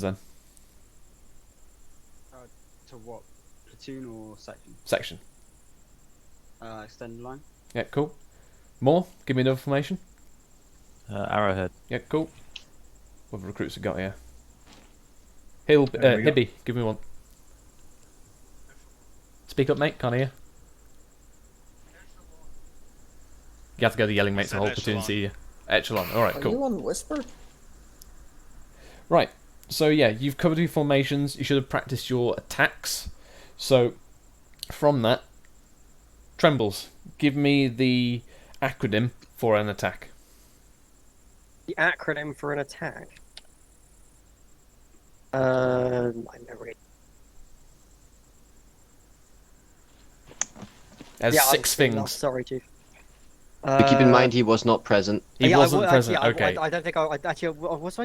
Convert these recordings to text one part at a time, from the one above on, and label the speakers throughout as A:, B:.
A: then.
B: To what? Platoon or section?
A: Section.
B: Extended line.
A: Yeah, cool. More? Give me another formation.
C: Arrowhead.
A: Yeah, cool. What recruits have got here? Hibby, give me one. Speak up, mate. Can't hear. You have to go to the yelling mates the whole platoon see you. Echelon. Alright, cool.
D: Are you on Whisper?
A: Right. So yeah, you've covered your formations. You should have practiced your attacks. So from that, Trembles, give me the acronym for an attack.
E: The acronym for an attack. My memory.
A: There's six things.
E: Sorry, Chief.
F: Keep in mind he was not present.
A: He wasn't present.
E: Actually,
A: okay.
E: I don't think I actually was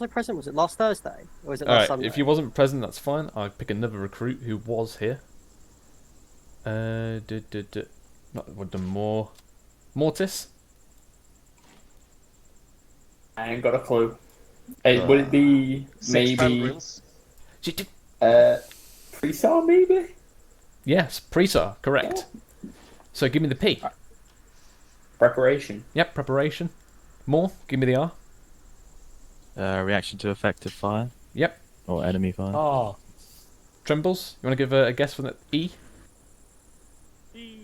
E: I present? Was it last Thursday or was it last Sunday?
A: If he wasn't present, that's fine. I'll pick another recruit who was here. Not the more. Mortis.
G: I ain't got a clue. Would it be maybe Presar maybe?
A: Yes, Presar, correct. Yeah. So give me the P.
G: Preparation.
A: Yep, preparation. More, give me the R.
C: Reaction to effective fire.
A: Yep.
C: Or enemy fire.
A: Oh. Trembles, you want to give a guess for the E?
H: E.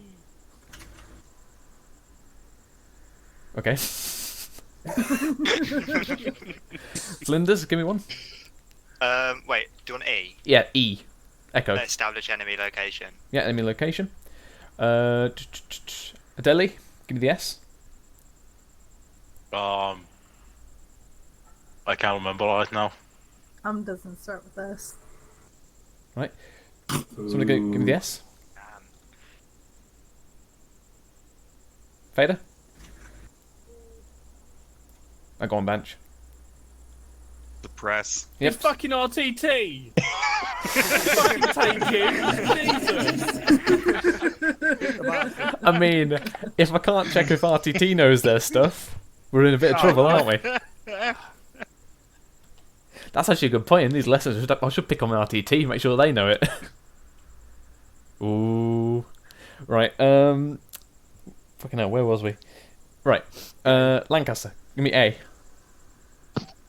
A: Okay. Flinders, give me one.
I: Wait, do you want E?
A: Yeah, E. Echo.
I: Establish enemy location.
A: Yeah, enemy location. Adeli, give me the S.
H: I can't remember right now.
J: Doesn't start with S.
A: Right. Somebody give me the S. Fader? I go on bench.
H: The press.
A: Yep.
K: You fucking RTT! Fucking take it! Jesus!
A: I mean, if I can't check if RTT knows their stuff, we're in a bit of trouble, aren't we? That's actually a good point. In these lessons, I should pick on RTT, make sure they know it. Ooh. Right, fucking hell, where was we? Right, Lancaster, give me A.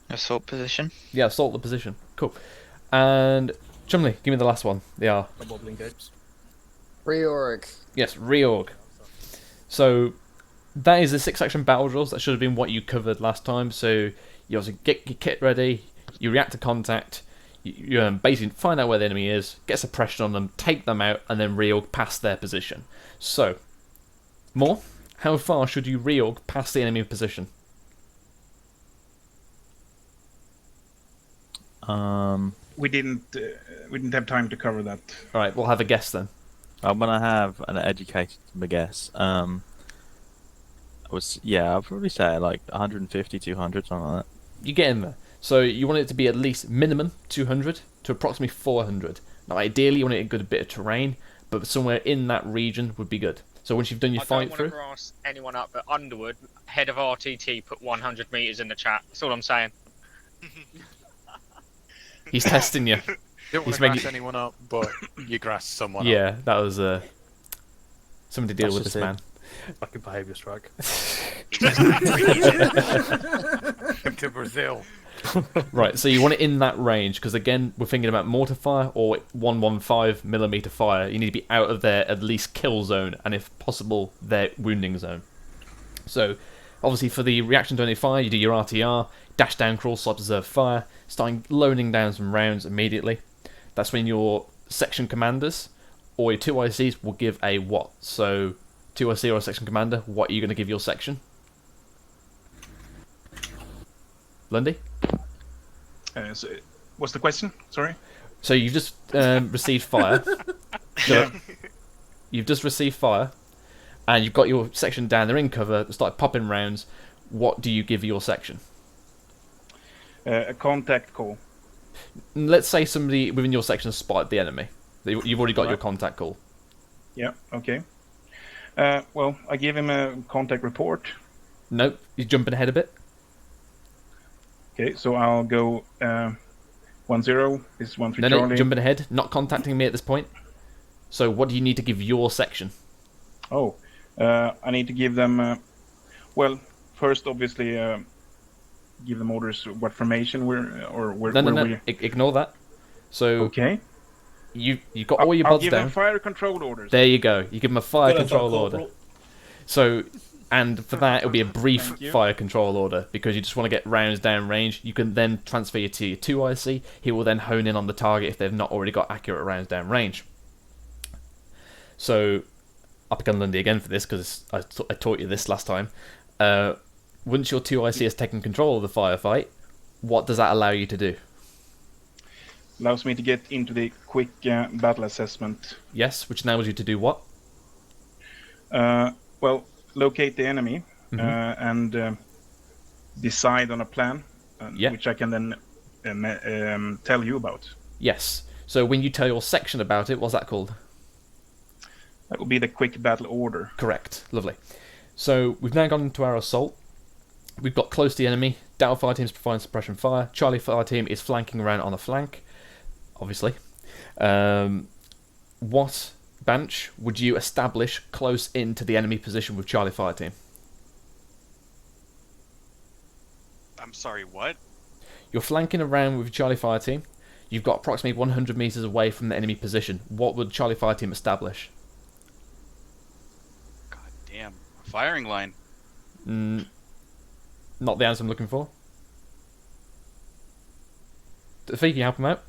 I: Assault position.
A: Yeah, assault the position. Cool. And Chumley, give me the last one. The R.
K: The wobbling gapes.
D: Reorg.
A: Yes, reorg. So that is the 6-action battle drills. That should have been what you covered last time. So you also get your kit ready, you react to contact, you basically find out where the enemy is, get suppression on them, take them out, and then reorg past their position. So, more? How far should you reorg past the enemy position?
L: We didn't have time to cover that.
A: All right, we'll have a guess then.
C: I'm gonna have an educated guess. I'll probably say like 150, 200, something like that.
A: You get in there. So you want it to be at least minimum 200 to approximately 400. Now, ideally, you want it in a good bit of terrain, but somewhere in that region would be good. So once you've done your fight through,
M: I don't want to grass anyone up, but Underwood, head of RTT, put 100 meters in the chat. That's all I'm saying.
A: he's testing you.
H: You don't want to grass anyone up, but you grass someone up.
A: Yeah, that was something to deal with this man.
H: Fucking behaviour strike. To Brazil.
A: Right, so you want it in that range, because again, we're thinking about mortar fire or 115mm fire. You need to be out of their at least kill zone, and if possible, their wounding zone. So, obviously for the reaction to any fire, you do your RTR, dash down, crawl, stop, observe fire, starting loading down some rounds immediately. That's when your section commanders or your 2 ICs will give a what. So, 2 IC or a section commander, what are you going to give your section? Lundy?
L: So what's the question? Sorry?
A: So you've just received fire. So you've just received fire, and you've got your section down. They're in cover. They start popping rounds. What do you give your section?
L: A contact call.
A: Let's say somebody within your section has spotted the enemy. You've already got your contact call.
L: Yeah, okay. Well, I give him a contact report.
A: Nope, he's jumping ahead a bit.
L: Okay, so I'll go 1-0. This is 1-3
A: No,
L: Charlie.
A: no, jumping ahead. Not contacting me at this point. So what do you need to give your section?
L: Oh, I need to give them. Well, first, obviously, give them orders what formation
A: No. Ignore that. So
L: okay.
A: You got all your
L: I'll
A: buds
L: give
A: down.
L: them fire control orders.
A: There you go. You give them a fire
G: Good
A: control
G: Corporal.
A: order. So, and for that, it'll be a brief
L: Thank you.
A: fire control order because you just want to get rounds down range. You can then transfer you to your 2IC. He will then hone in on the target if they've not already got accurate rounds down range. So, I'll pick on Lundy again for this because I taught you this last time. Once your 2IC has taken control of the firefight, what does that allow you to do?
L: Allows me to get into the quick battle assessment.
A: Yes, which enables you to do what?
L: Well, locate the enemy
A: Mhm.
L: and decide on a plan,
A: Yeah.
L: which I can then tell you about.
A: Yes. So when you tell your section about it, what's that called?
L: That will be the quick battle order.
A: Correct. Lovely. So we've now gone into our assault. We've got close to the enemy. Delta fire team is providing suppression fire. Charlie fire team is flanking around on the flank, obviously. What bench would you establish close into the enemy position with Charlie fire team?
H: I'm sorry, what?
A: You're flanking around with Charlie fire team. You've got approximately 100 meters away from the enemy position. What would Charlie fire team establish?
H: God damn. Firing line.
A: Not the answer I'm looking for. Duffy, can you help him out?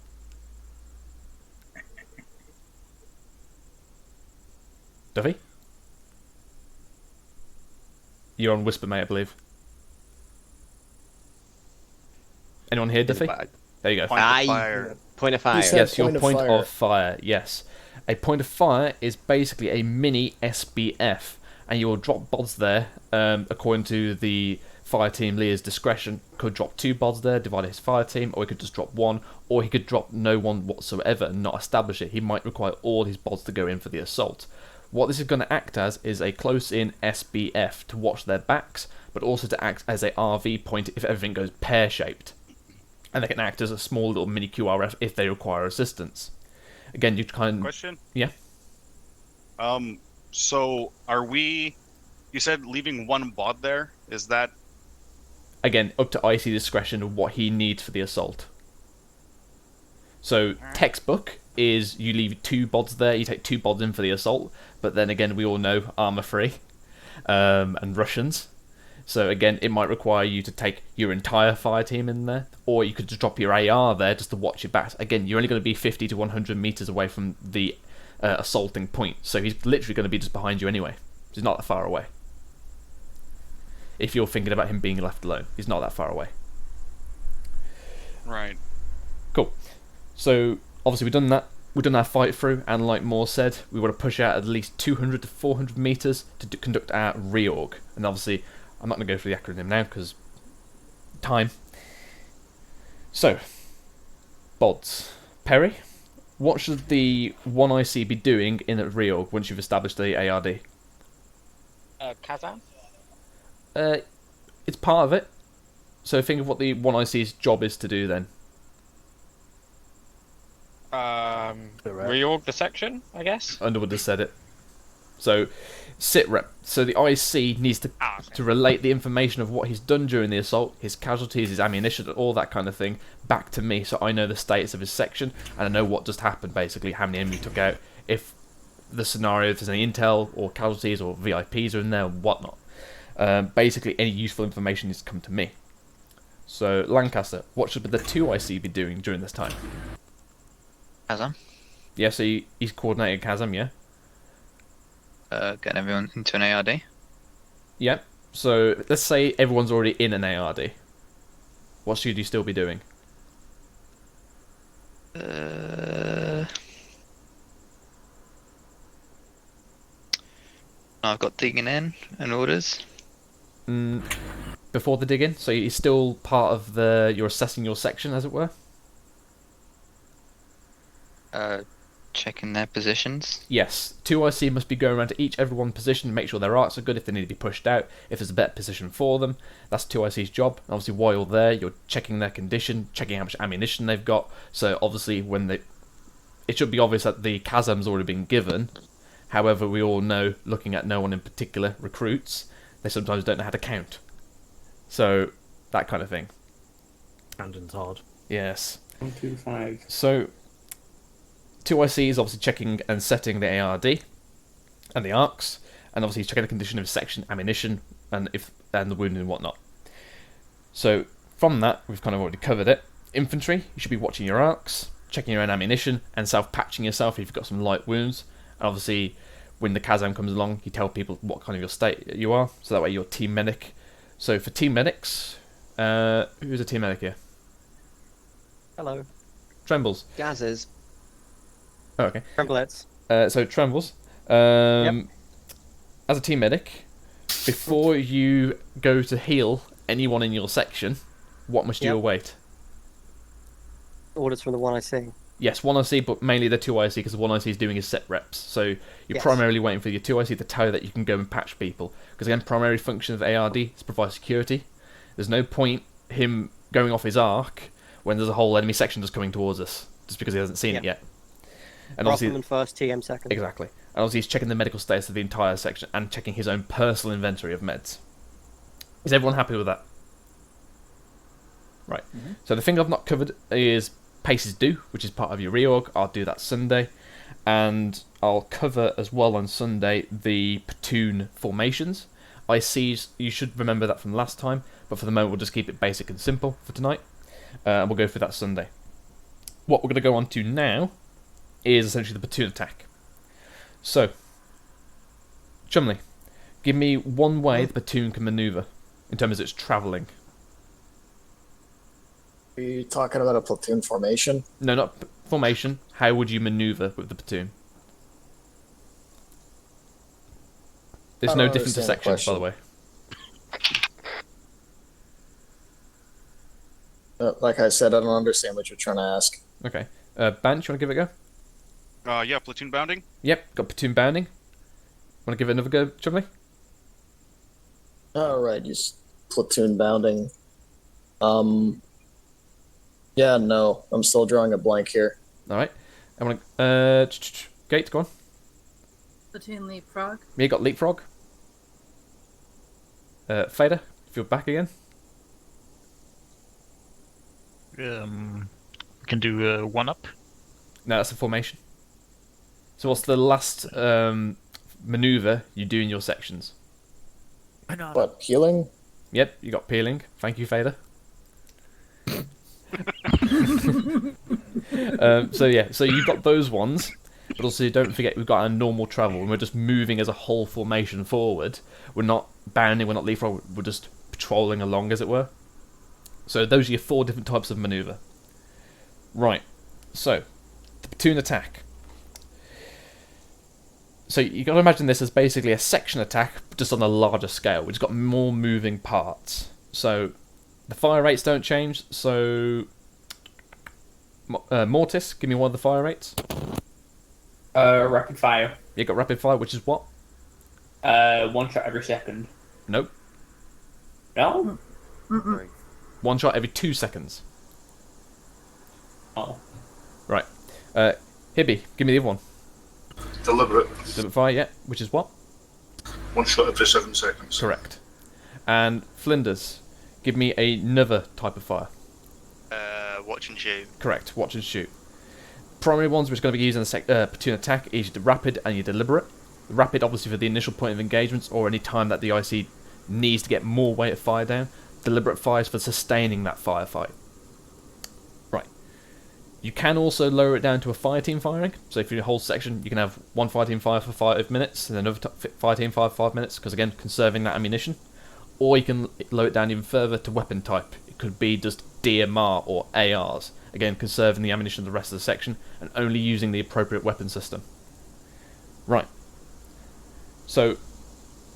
A: Duffy? You're on whisper, mate, I believe. Anyone here, Duffy? There you go.
F: Point of fire. Point of fire.
A: Yes, your point of fire, yes. A point of fire is basically a mini SBF, and you will drop bods there, according to the fire team leader's discretion. Could drop 2 bods there, divide his fire team, or he could just drop 1, or he could drop no one whatsoever and not establish it. He might require all his bods to go in for the assault. What this is going to act as is a close-in SBF to watch their backs, but also to act as a RV point if everything goes pear-shaped. And they can act as a small little mini QRF if they require assistance. Again, you kind of...
H: Question?
A: Yeah?
H: So are we... You said leaving 1 bod there? Is that...
A: Again, up to IC discretion of what he needs for the assault. So, textbook is you leave 2 bods there, you take 2 bods in for the assault, but then again, we all know armor free, and Russians. So again, it might require you to take your entire fire team in there, or you could just drop your AR there just to watch your back. Again, you're only going to be 50 to 100 meters away from the assaulting point, so he's literally going to be just behind you anyway. He's not that far away. If you're thinking about him being left alone, he's not that far away.
H: Right.
A: Cool. So obviously we've done that. We've done our fight through, and like Moore said, we want to push out at least 200 to 400 meters to conduct our reorg. And obviously, I'm not going to go through the acronym now because time. So, bods. Perry, what should the 1IC be doing in a reorg once you've established the ARD?
M: Kazan?
A: It's part of it. So think of what the 1IC's job is to do then.
M: Reorg the section, I guess.
A: Underwood has said it. So, sit rep. So the IC needs to relate the information of what he's done during the assault, his casualties, his ammunition, all that kind of thing, back to me, so I know the status of his section and I know what just happened. Basically, how many enemies took out, if the scenario, if there's any intel or casualties or VIPs are in there, whatnot. Basically, any useful information needs to come to me. So, Lancaster, what should the 2IC be doing during this time?
I: Kazam?
A: Yeah, so he's coordinating Chasm, yeah?
I: Getting everyone into an ARD.
A: Yeah. So let's say everyone's already in an ARD. What should you still be doing?
I: I've got digging in and orders.
A: Before the dig-in? So you're still part of the... You're assessing your section, as it were?
I: checking their positions?
A: Yes, 2IC must be going around to every one position to make sure their arcs are good if they need to be pushed out, if there's a better position for them. That's 2IC's job. And obviously, while you're there, you're checking their condition, checking how much ammunition they've got. So obviously, it should be obvious that the chasm's already been given. However, we all know, looking at no one in particular, recruits, they sometimes don't know how to count. So, that kind of thing.
K: Camden's hard.
A: Yes.
G: 1, 2, 5.
A: So, 2IC is obviously checking and setting the ARD and the arcs, and obviously checking the condition of section, ammunition, and the wounded and whatnot. So, from that, we've kind of already covered it. Infantry, you should be watching your arcs, checking your own ammunition, and self-patching yourself if you've got some light wounds. And obviously, when the Kazam comes along, you tell people what kind of your state you are, so that way you're team medic. So for team medics, who's a team medic here?
E: Hello.
A: Trembles.
F: Gazes.
A: Oh, okay.
E: Tremblets.
A: So Trembles, as a team medic, before you go to heal anyone in your section, what must you await?
E: Orders from the 1IC.
A: Yes, 1IC, but mainly the 2IC, because the 1IC is doing his set reps. So you're primarily waiting for your 2IC to tell you that you can go and patch people. Because again, primary function of ARD is to provide security. There's no point him going off his arc when there's a whole enemy section just coming towards us, just because he hasn't seen it yet. And
E: Rothman first, TM second.
A: Exactly. And obviously he's checking the medical status of the entire section and checking his own personal inventory of meds. Is everyone happy with that? Right. So the thing I've not covered is Paces Due, which is part of your reorg. I'll do that Sunday. And I'll cover as well on Sunday the platoon formations. ICs, you should remember that from last time, but for the moment we'll just keep it basic and simple for tonight. And we'll go through that Sunday. What we're going to go on to now is essentially the platoon attack. So, Chumley, give me one way the platoon can manoeuvre in terms of its travelling.
D: Are you talking about a platoon formation?
A: No, not formation. How would you manoeuvre with the platoon? There's no different to sections, by the way.
D: Like I said, I don't understand what you're trying to ask.
A: Okay. Bant, you want to give it a go?
H: Yeah, platoon bounding.
A: Yep, got platoon bounding. Want to give it another go, Chumley?
D: Alright, just platoon bounding. Yeah, no. I'm still drawing a blank here.
A: Alright. I want to... Gate, go on.
J: Platoon leapfrog.
A: Me got leapfrog. Fader, if you're back again.
I: We can do one up.
A: No, that's a formation. So what's the last maneuver you do in your sections?
D: What, peeling?
A: Yep, you got peeling. Thank you, Fader. So you've got those ones, but also don't forget we've got our normal travel, and we're just moving as a whole formation forward. We're not bounding, we're not leapfrog, we're just patrolling along, as it were. So those are your 4 different types of manoeuvre. Right, so the platoon attack. So you got to imagine this as basically a section attack, but just on a larger scale, which has got more moving parts. So the fire rates don't change. So Mortis, give me one of the fire rates.
G: Rapid fire.
A: You got rapid fire, which is what?
G: 1 shot every second.
A: Nope.
G: No?
A: 1 shot every 2 seconds.
G: Oh.
A: Right. Hibby, give me the other one.
N: Deliberate.
A: Deliberate fire, yeah. Which is what?
N: 1 shot every 7 seconds.
A: Correct. And Flinders, give me another type of fire.
H: Watch and shoot.
A: Correct. Watch and shoot. Primary ones which are going to be used in the platoon attack is the rapid and your deliberate. The rapid, obviously, for the initial point of engagements or any time that the IC needs to get more weight of fire down. Deliberate fire is for sustaining that firefight. Right. You can also lower it down to a fire team firing. So if you're in a whole section, you can have one fire team fire for 5 minutes and another fire team fire for 5 minutes, because again, conserving that ammunition. Or you can lower it down even further to weapon type. It could be just DMR or ARs. Again, conserving the ammunition of the rest of the section and only using the appropriate weapon system. Right. So,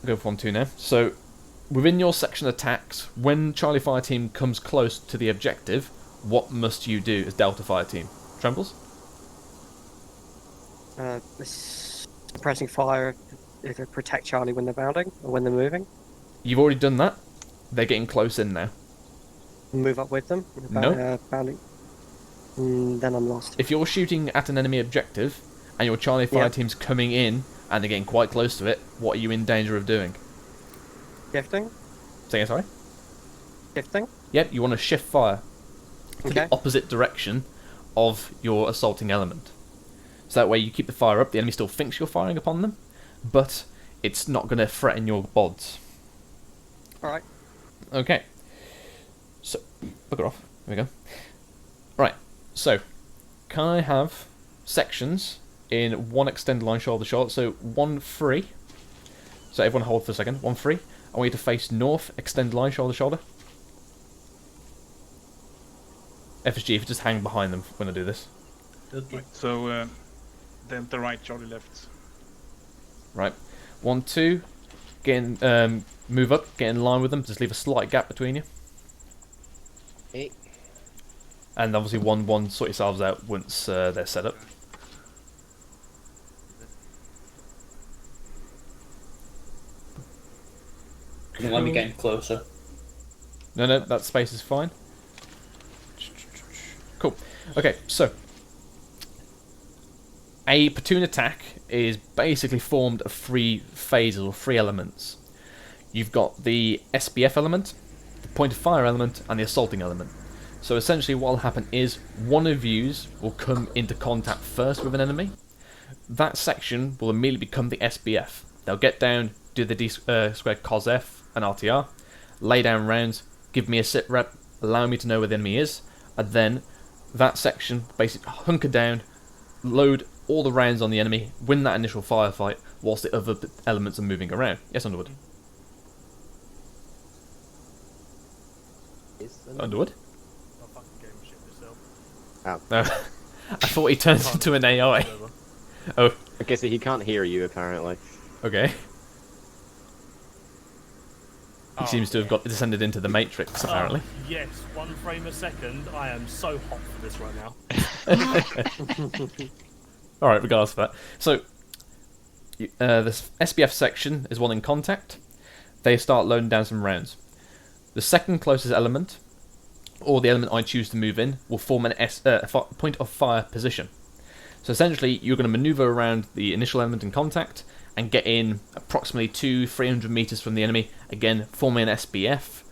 A: I'll go for 1-2 now. So, within your section attacks, when Charlie Fire Team comes close to the objective, what must you do as Delta Fire Team? Trembles?
E: Suppressing fire to protect Charlie when they're bounding or when they're moving.
A: You've already done that. They're getting close in now.
E: Move up with them.
A: No.
E: Bounding. Then I'm lost.
A: If you're shooting at an enemy objective and your Charlie fire team's coming in and they're getting quite close to it, what are you in danger of doing?
E: Shifting.
A: Say again, sorry?
E: Shifting.
A: Yep, you want to shift fire to the opposite direction of your assaulting element. So that way you keep the fire up, the enemy still thinks you're firing upon them, but it's not going to threaten your bods.
E: Alright.
A: Okay. So, bugger off. There we go. Right, so, can I have sections in one extended line shoulder to shoulder? So, 1 free. So, everyone hold for a second. 1 free. I want you to face north, extended line shoulder to shoulder. FSG, if you just hang behind them when I do this.
L: Right, so, then the right, Charlie left.
A: Right. 1, 2. Get in, move up, get in line with them. Just leave a slight gap between you.
F: 8.
A: And obviously 1, 1, sort yourselves out once they're set up.
G: Let me get closer.
A: No, that space is fine. Cool. Okay, so a platoon attack is basically formed of 3 phases or 3 elements. You've got the SBF element, the point of fire element, and the assaulting element. So essentially what will happen is one of yous will come into contact first with an enemy. That section will immediately become the SBF. They'll get down, do the D squared cos F and RTR, lay down rounds, give me a sit rep, allow me to know where the enemy is, and then that section basically hunker down, load all the rounds on the enemy, win that initial firefight, whilst the other elements are moving around. Yes, Underwood? Underwood?
F: Oh.
A: No. I thought he turned into an AI. Oh.
F: Okay, so he can't hear you, apparently.
A: Okay. He seems to have got descended into the Matrix, apparently.
K: Yes, 1 frame a second. I am so hot for this right now.
A: Alright, regardless of that. So, this SBF section is one in contact. They start loading down some rounds. The second closest element, or the element I choose to move in, will form an point of fire position. So essentially, you're going to maneuver around the initial element in contact and get in approximately 200-300 meters from the enemy, again forming an SBF,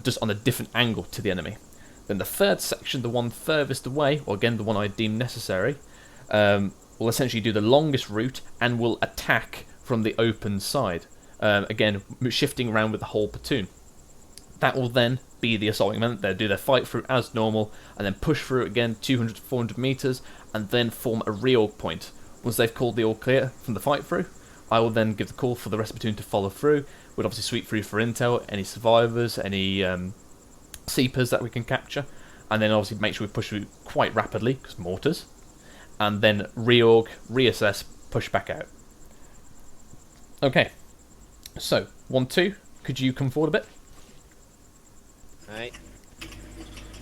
A: just on a different angle to the enemy. Then the third section, the one furthest away, or again the one I deem necessary, will essentially do the longest route and will attack from the open side. Again, shifting around with the whole platoon. That will then be the assaulting element. They'll do their fight through as normal, and then push through again 200 to 400 meters, and then form a reorg point. Once they've called the all clear from the fight through, I will then give the call for the rest of the platoon to follow through. We'll obviously sweep through for intel, any survivors, any seepers that we can capture, and then obviously make sure we push through quite rapidly, because mortars, and then reorg, reassess, push back out. Okay, so 1, 2, could you come forward a bit?
F: Right.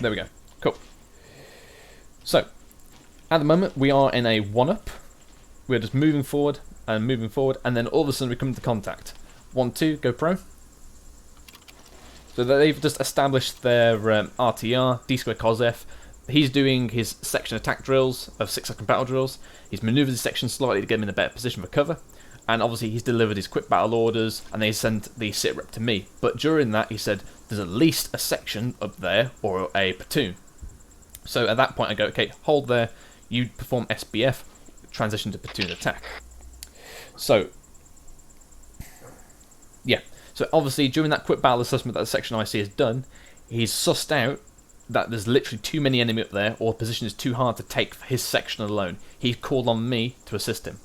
A: There we go. Cool. So, at the moment, we are in a 1-up. We're just moving forward, and then all of a sudden we come into contact. 1, 2, go pro. So they've just established their RTR, D squared cos F. He's doing his section attack drills of 6-second battle drills. He's manoeuvred his section slightly to get him in a better position for cover. And obviously he's delivered his quick battle orders, and they sent the sit rep to me. But during that, he said, there's at least a section up there, or a platoon. So at that point I go, okay, hold there, you perform SBF, transition to platoon attack. So, yeah. So obviously during that quick battle assessment that the section IC has done, he's sussed out that there's literally too many enemy up there, or the position is too hard to take for his section alone. He's called on me to assist him.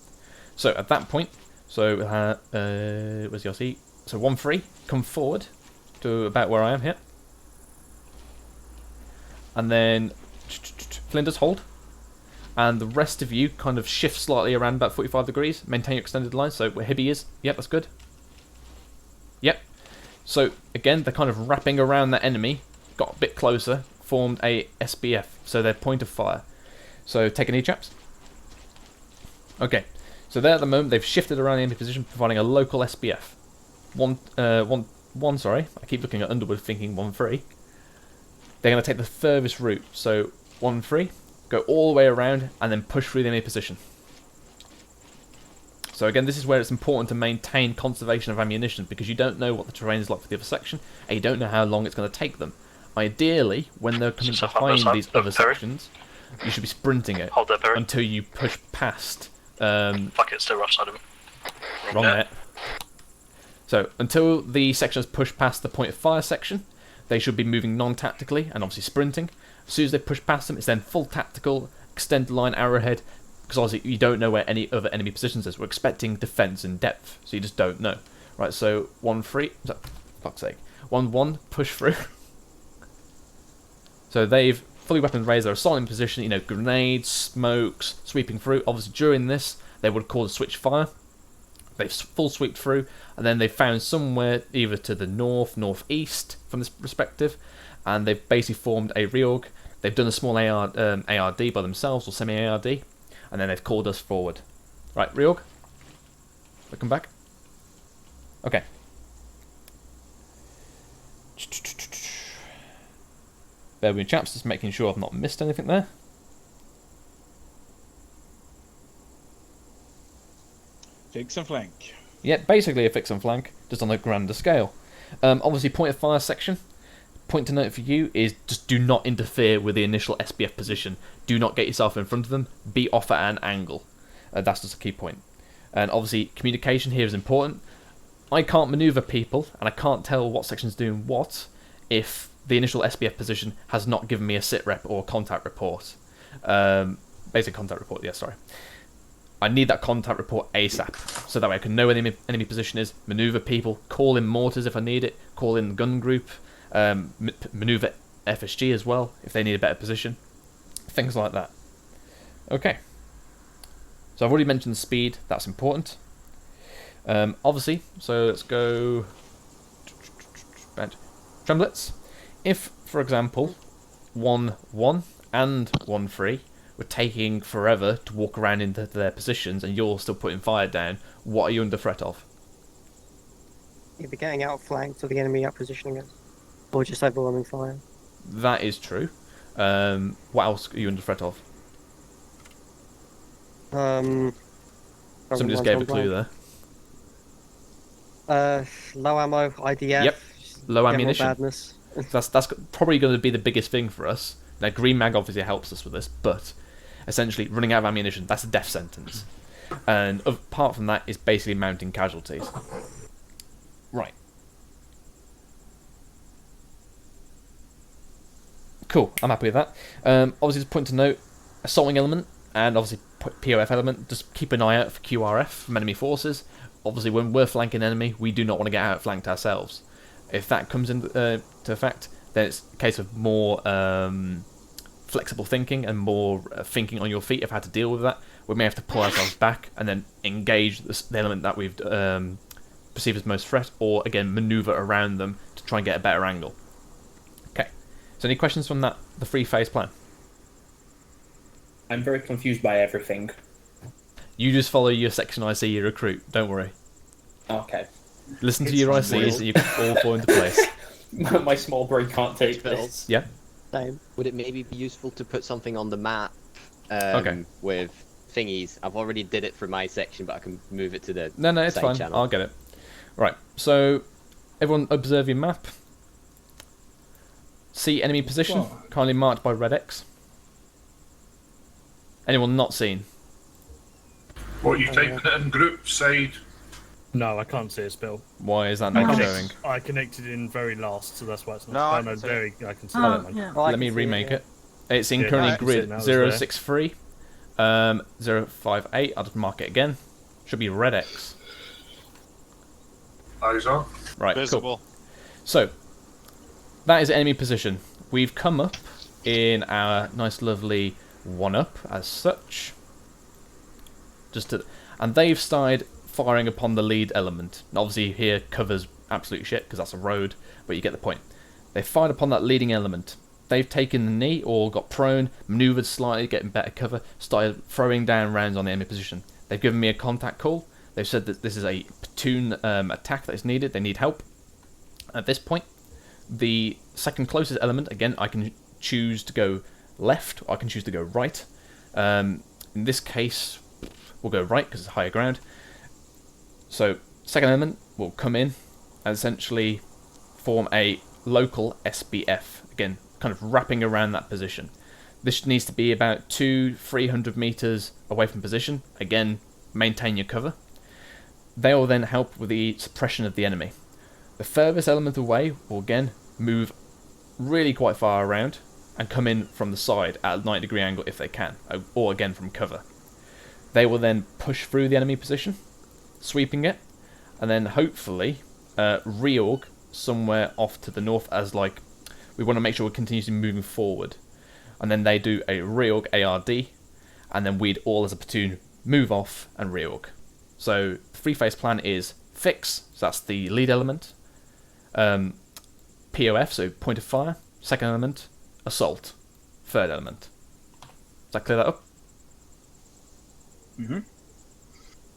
A: So at that point, where's the RC? So 1, 3, come forward to about where I am here. And then Flinders, hold. And the rest of you kind of shift slightly around about 45 degrees. Maintain your extended line, so where Hibby is. Yep, that's good. Yep. So, again, they're kind of wrapping around that enemy. Got a bit closer. Formed a SBF, so their point of fire. So, take a knee, chaps. Okay, so there at the moment they've shifted around the enemy position, providing a local SBF. Sorry, I keep looking at Underwood thinking 1-3. They're going to take the furthest route, so 1-3, go all the way around, and then push through the enemy position. So again, this is where it's important to maintain conservation of ammunition, because you don't know what the terrain is like for the other section, and you don't know how long it's going to take them. Ideally, when they're coming behind these other sections, you should be sprinting it until you push past.
O: Fuck it, still rough side of it.
A: Wrong net. So until the section has pushed past the point of fire section, they should be moving non-tactically and obviously sprinting. As soon as they push past them, it's then full tactical, extend the line, arrowhead, because obviously you don't know where any other enemy positions is. We're expecting defense in depth, so you just don't know. Right, so 1-3, fuck's sake, 1-1, push through. So they've fully weapons raised, they're assaulting position, you know, grenades, smokes, sweeping through. Obviously during this, they would call a switch fire. They've full sweeped through, and then they've found somewhere either to the north, northeast from this perspective, and they've basically formed a reorg. They've done a small ARD by themselves, or semi-ARD, and then they've called us forward. Right, reorg. Welcome back. Okay. Bear with me, chaps, just making sure I've not missed anything there.
L: Fix and flank.
A: Yeah, basically a fix and flank, just on a grander scale. Obviously, point of fire section. Point to note for you is just do not interfere with the initial SBF position. Do not get yourself in front of them. Be off at an angle. That's just a key point. And obviously, communication here is important. I can't maneuver people, and I can't tell what section's doing what if the initial SBF position has not given me a sit rep or a contact report. Basic contact report, yeah, sorry. I need that contact report ASAP, so that way I can know where the enemy position is, maneuver people, call in mortars if I need it, call in the gun group, maneuver FSG as well if they need a better position, things like that. Okay, so I've already mentioned the speed, that's important. Obviously, so let's go Tremblets. If, for example, 1-1 and 1-3 were taking forever to walk around into their positions and you're still putting fire down, what are you under threat of?
E: Either getting outflanked or the enemy out positioning us, or just overwhelming fire.
A: That is true. What else are you under threat of? Somebody just gave a clue there.
E: Low ammo, IDF.
A: Yep, low ammunition.
E: Badness.
A: That's probably going to be the biggest thing for us. Now, Green Mag obviously helps us with this, but essentially running out of ammunition, that's a death sentence. And apart from that, it's basically mounting casualties. Right. Cool, I'm happy with that. Obviously, just point to note, assaulting element and obviously POF element, just keep an eye out for QRF from enemy forces. Obviously, when we're flanking enemy, we do not want to get outflanked ourselves. If that comes into effect, then it's a case of more flexible thinking and more thinking on your feet of how to deal with that. We may have to pull ourselves back and then engage the element that we've perceived as most threat, or again maneuver around them to try and get a better angle. Okay, so any questions from that, the 3-phase plan?
G: I'm very confused by everything.
A: You just follow your section IC you recruit, don't worry.
G: Okay.
A: Listen to your ICs and you can all fall into place.
G: My small brain can't take this.
A: Yeah.
E: Same.
F: Would it maybe be useful to put something on the map
A: Okay.
F: with thingies? I've already did it for my section, but I can move it to the
A: No, it's
F: side
A: fine.
F: channel.
A: I'll get it. Right, so everyone observe your map. See enemy position, kindly marked by red X. Anyone not seen?
N: What, you typing it in group side?
K: No, I can't see a spill.
A: Why is that not showing?
K: I connected in very last, so that's why it's
F: No,
K: not.
F: I
K: No,
F: can see
K: very. I can see
J: Oh,
K: that.
J: yeah.
E: Oh, I
A: Let
E: can
A: me
E: see
A: remake
E: yeah.
A: it. It's in
K: Yeah,
A: currently
K: I can see it
A: grid
K: now, it's there.
A: 063 058. I'll just mark it again. Should be red X.
N: Eyes on.
A: Right,
H: Visible.
A: cool. So, that is enemy position. We've come up in our nice lovely 1-up as such. And they've started firing upon the lead element. And obviously here covers absolute shit because that's a road, but you get the point. They fired upon that leading element. They've taken the knee or got prone, manoeuvred slightly, getting better cover, started throwing down rounds on the enemy position. They've given me a contact call. They've said that this is a platoon attack that is needed. They need help. At this point, the second closest element, again, I can choose to go left, or I can choose to go right. In this case, we'll go right because it's higher ground. So, second element will come in and essentially form a local SBF. Again, kind of wrapping around that position. This needs to be about 200-300 meters away from position. Again, maintain your cover. They will then help with the suppression of the enemy. The furthest element away will again move really quite far around and come in from the side at a 90-degree angle if they can, or again from cover. They will then push through the enemy position, sweeping it, and then hopefully reorg somewhere off to the north as like we want to make sure we're continuously moving forward. And then they do a reorg ARD, and then we'd all as a platoon move off and reorg. So the three-phase plan is fix, so that's the lead element, POF, so point of fire, second element, assault, third element. Does that clear that up?
L: Mm-hmm.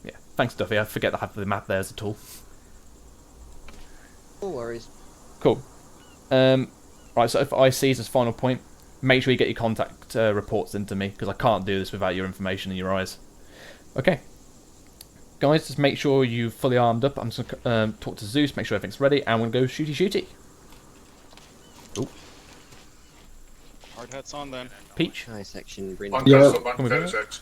A: Yeah, thanks Duffy, I forget to have the map there as a tool.
F: No worries.
A: Cool. Right, so if ICs as final point, make sure you get your contact reports into me, because I can't do this without your information in your eyes. Okay. Guys, just make sure you're fully armed up. I'm just going to talk to Zeus, make sure everything's ready, and we'll go shooty. Ooh.
H: Hard hats on then.
A: Peach.
F: High section, bring
N: One
F: it.
N: castle, one 36.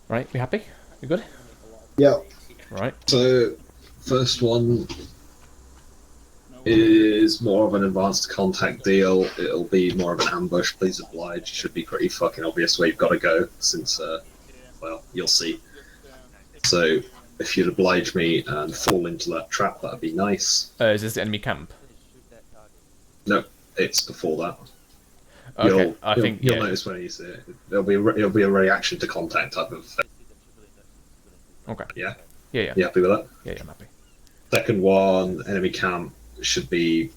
A: Right, we happy? You good?
P: Yeah.
A: Right.
P: So, first one is more of an advanced contact deal. It'll be more of an ambush. Please oblige. Should be pretty fucking obvious where you've got to go, since, well, you'll see. So, if you'd oblige me and fall into that trap, that'd be nice.
A: Is this the enemy camp?
P: No, it's before that.
A: Okay,
P: You'll notice when you see it. It'll be a reaction to contact type of thing.
A: Okay.
P: Yeah?
A: Yeah.
P: You happy with that?
A: Yeah, I'm happy.
P: Second one, enemy camp, should be,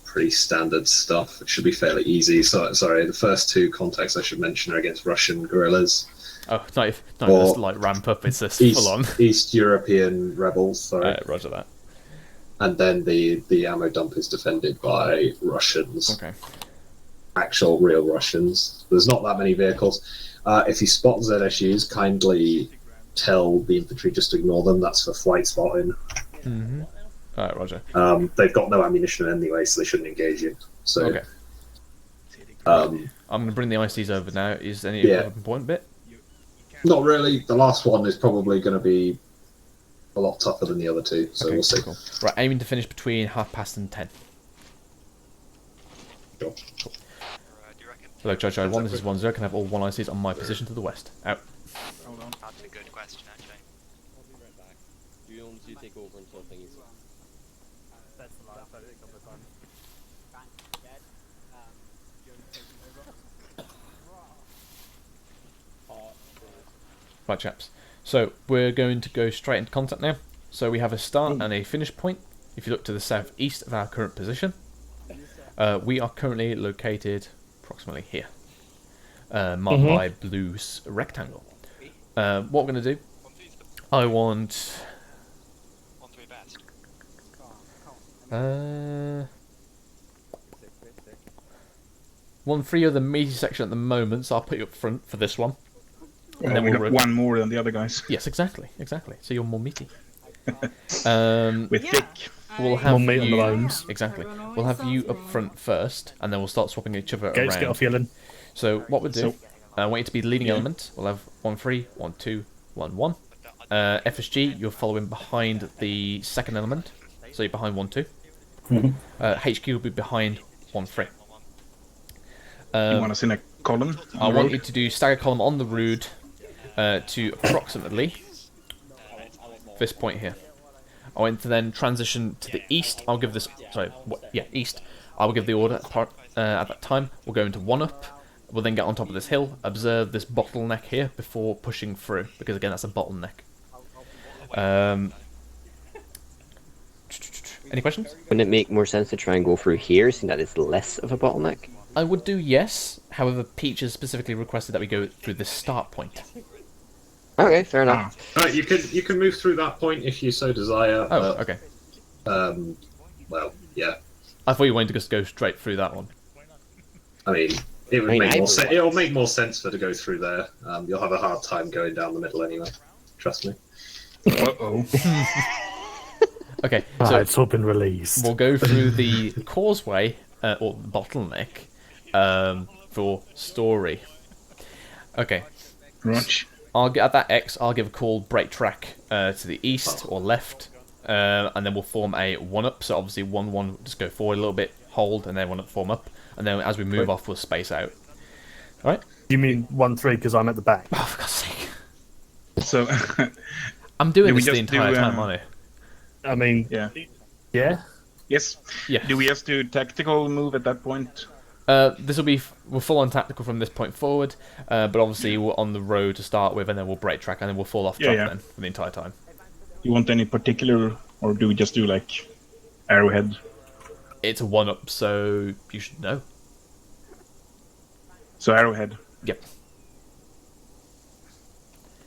P: pretty standard stuff. It should be fairly easy. So, sorry, the first two contacts I should mention are against Russian guerrillas.
A: Oh, it's not even just like ramp up, it's just full on.
P: East European rebels, sorry.
A: Roger that.
P: And then the ammo dump is defended by Russians.
A: Okay.
P: Actual real Russians. There's not that many vehicles. If you spot ZSUs, kindly tell the infantry just to ignore them. That's for flight spotting.
A: Mm-hmm. Alright, roger.
P: They've got no ammunition anyway, so they shouldn't engage you. So,
A: okay. I'm going to bring the ICs over now. Is any important bit?
P: Not really. The last one is probably going to be a lot tougher than the other two, so
A: okay,
P: we'll see.
A: Cool. Right, aiming to finish between 10:30 and 10.
P: Sure.
A: Cool. Hello, Jojo. 1, this is 1-0. Can I have all 1 ICs on my position to the west? Out.
I: Hold on. That's a good question, actually.
F: I'll be right back. You want to take over until things.
K: That's the life, I think, a couple of times.
A: Right, chaps. So we're going to go straight into contact now. So we have a start and a finish point. If you look to the southeast of our current position, we are currently located approximately here, marked by blue rectangle. What we're going to do, I want 1-3 of the meaty section at the moment, so I'll put you up front for this one.
L: And then we got one more than the other guys.
A: Yes, exactly. So you're more meaty.
L: We're thick.
A: We'll have
K: more meat on
A: you,
K: the bones.
A: Exactly. We'll have you up front first, and then we'll start swapping each other
K: Gates,
A: around.
K: get off yelling.
A: So what we'll do, I want you to be the leading element. We'll have 1-3, 1-2, 1-1. FSG, you're following behind the second element, so you're behind 1-2. HQ will be behind 1-3.
L: You want us in a column?
A: I want you to do stagger column on the road to approximately this point here. I want to then transition to the east. I'll give this, east. I will give the order at that time. We'll go into 1-up. We'll then get on top of this hill, observe this bottleneck here before pushing through, because again that's a bottleneck. Any questions?
F: Wouldn't it make more sense to try and go through here, seeing that it's less of a bottleneck?
A: I would do yes. However, Peach has specifically requested that we go through the start point.
F: Okay, fair enough.
P: You can move through that point if you so desire.
A: Oh, okay.
P: Well, yeah.
A: I thought you wanted to just go straight through that one.
P: I mean, it'll make more sense for to go through there. You'll have a hard time going down the middle anyway. Trust me.
K: Uh-oh.
A: Okay, so
K: it's all been released.
A: We'll go through the causeway, or the bottleneck, for story. Okay.
L: Right.
A: At that X, I'll give a call break track to the east or left, and then we'll form a 1-up. So obviously 1-1, just go forward a little bit, hold, and then 1-up, form up. And then as we move off, we'll space out. Alright?
K: You mean 1-3 because I'm at the back?
A: Oh, for God's sake.
L: So...
A: I'm doing this the entire time, aren't I?
K: I mean...
L: Yeah.
K: Yeah?
L: Yes.
A: Yeah.
L: Do we just do tactical move at that point?
A: This will be we're full on tactical from this point forward, but obviously we're on the road to start with, and then we'll break track, and then we'll fall off track then for the entire time.
L: You want any particular, or do we just do like arrowhead?
A: It's a 1-up, so you should know.
L: So arrowhead.
A: Yep.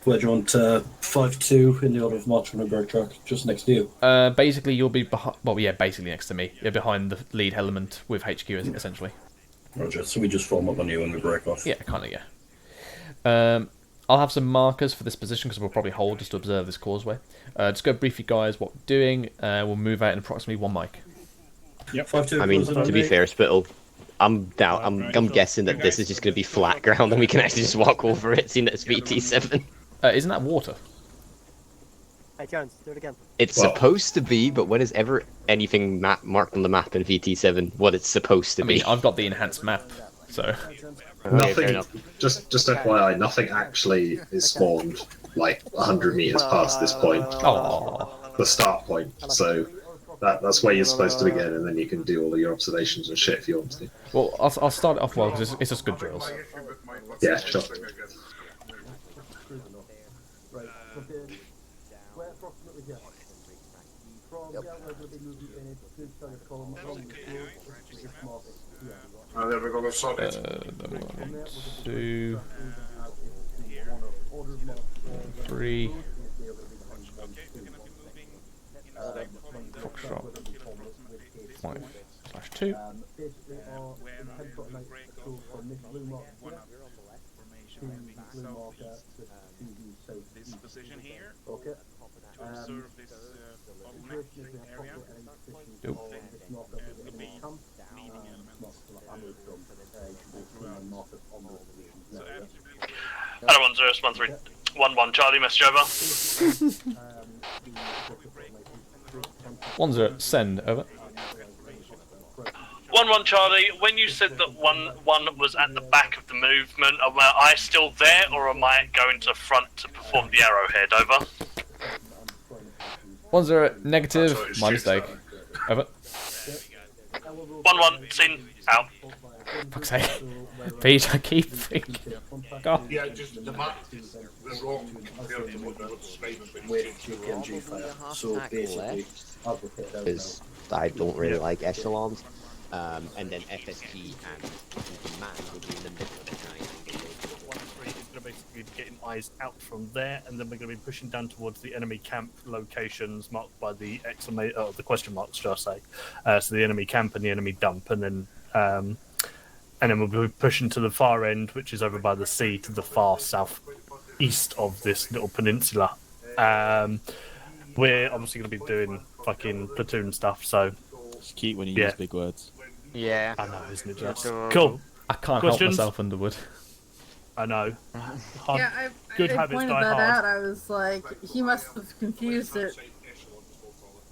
Q: Where do you want 5-2 in the order of march on a break track, just next to you?
A: Basically, you'll be behind. Well, yeah, basically next to me. You're behind the lead element with HQ, essentially.
Q: Roger. So we just form up on you and we break off.
A: Yeah, kind of. Yeah. I'll have some markers for this position because we'll probably hold just to observe this causeway. Just go brief you guys what we're doing. We'll move out in approximately 1 mic.
L: Yep.
Q: 5-2.
F: I mean, to be fair, Spittle, I'm guessing that this is just going to be flat ground and we can actually just walk over it, seeing that it's VT7.
A: Isn't that water?
E: Hey Jones, do it again.
F: It's supposed to be, but when is ever anything marked on the map in VT7 what it's supposed to be?
A: I mean, I've got the enhanced map, so...
P: Nothing, just FYI, nothing actually is spawned like 100 meters past this point. The start point. So that's where you're supposed to begin, and then you can do all of your observations and shit if you want to.
A: Well, I'll start it off well because it's just good drills.
P: Yeah, sure.
N: Oh, there we go. We've sorted.
A: 1, 2, 3. Foxtrot 5/2.
H: This position here. Okay. To observe this area. Will be leading elements.
O: Hello, 1-0, 1-3, 1-1, Charlie, message over.
A: 1-0, send, over.
O: 1-1, Charlie, when you said that 1-1 was at the back of the movement, am I still there, or am I going to front to perform the arrowhead, over?
A: 1-0, negative, my mistake. Over.
O: 1-1, seen, out.
A: Fuck's sake. Peach, I keep thinking. God.
N: Yeah, just the map is wrong compared to what the space between.
Q: So basically,
F: Because I don't really like echelons. And then FSG and command will be in the middle of the triangle.
K: 1-3 is going to basically be getting eyes out from there, and then we're going to be pushing down towards the enemy camp locations marked by the the question marks, shall I say? So the enemy camp and the enemy dump, and then we'll be pushing to the far end, which is over by the sea, to the far southeast of this little peninsula. We're obviously going to be doing fucking platoon stuff, so
C: it's cute when you use big words.
M: Yeah.
K: I know, isn't it just? Cool.
A: I can't
K: Questions?
A: help myself, Underwood.
K: I know.
J: Yeah,
K: Good
J: I
K: habits
J: pointed
K: die
J: that
K: hard.
J: out. I was like, he must have confused it.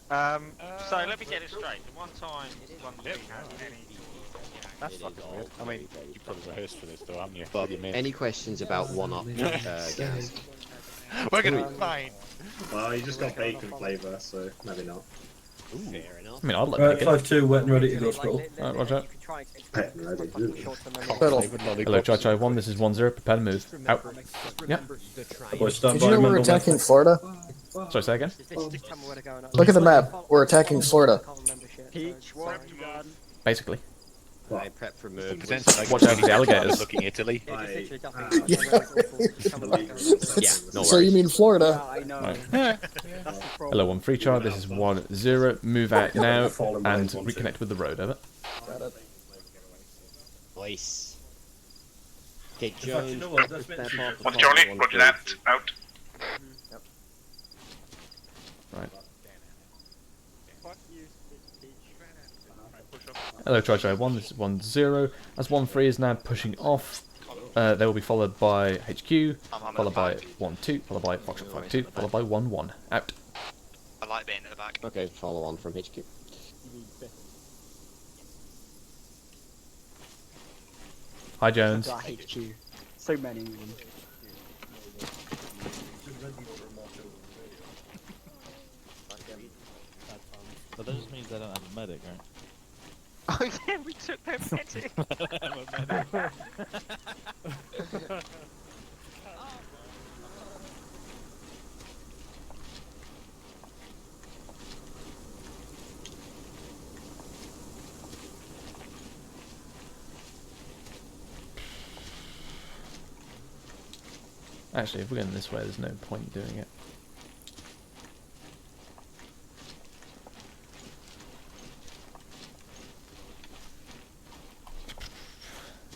M: So let me get it straight. The one time one we had any.
C: That's fucking weird. I mean, you probably rehearsed for this, though, haven't you?
F: Bob, any questions about 1-up, guys?
O: We're gonna be fine.
P: Well, you just got bacon flavour, so maybe not.
F: Fair enough.
A: I mean, I'd like
Q: right,
A: bacon.
Q: 5-2, wet and ready to go, Spittle.
A: Alright, roger.
P: Pet and ready.
A: Hello, Chai 1, this is 1-0, prepare to move. Out. Yep.
Q: Boys, stand
D: Did
Q: by,
D: you know we're
Q: remember,
D: attacking Florida?
A: Sorry, say again?
E: Just tell me where to go.
D: Look at the map. We're attacking Florida.
B: Peach, what have you done?
A: Basically.
F: I prep for move.
A: Watch out for the alligators.
C: Looking Italy.
F: Yeah, no
D: So you
F: worries.
D: mean Florida?
B: I know.
A: Right.
B: That's the problem.
A: Hello, 1 free char. This is 1-0. Move out now and reconnect with the road. Over.
D: Got it.
F: Nice. Okay,
N: In fact,
F: Jones.
N: you know what? That's meant to be-
H: One Charlie, roger that. Out.
A: Right.
B: Fuck you, Peach.
A: Hello, Try 1. This is 1-0. As 1 free is now pushing off. They will be followed by HQ, followed by 1-2, followed by Foxtrot 5-2, followed by 1-1. Out.
M: I like being at the back.
F: Okay, follow on from HQ.
A: Hi, Jones.
B: I hate you. So many of them.
C: But that just means they don't have a medic, right?
M: Oh yeah, we took their medic.
A: Actually, if we're going this way, there's no point doing it.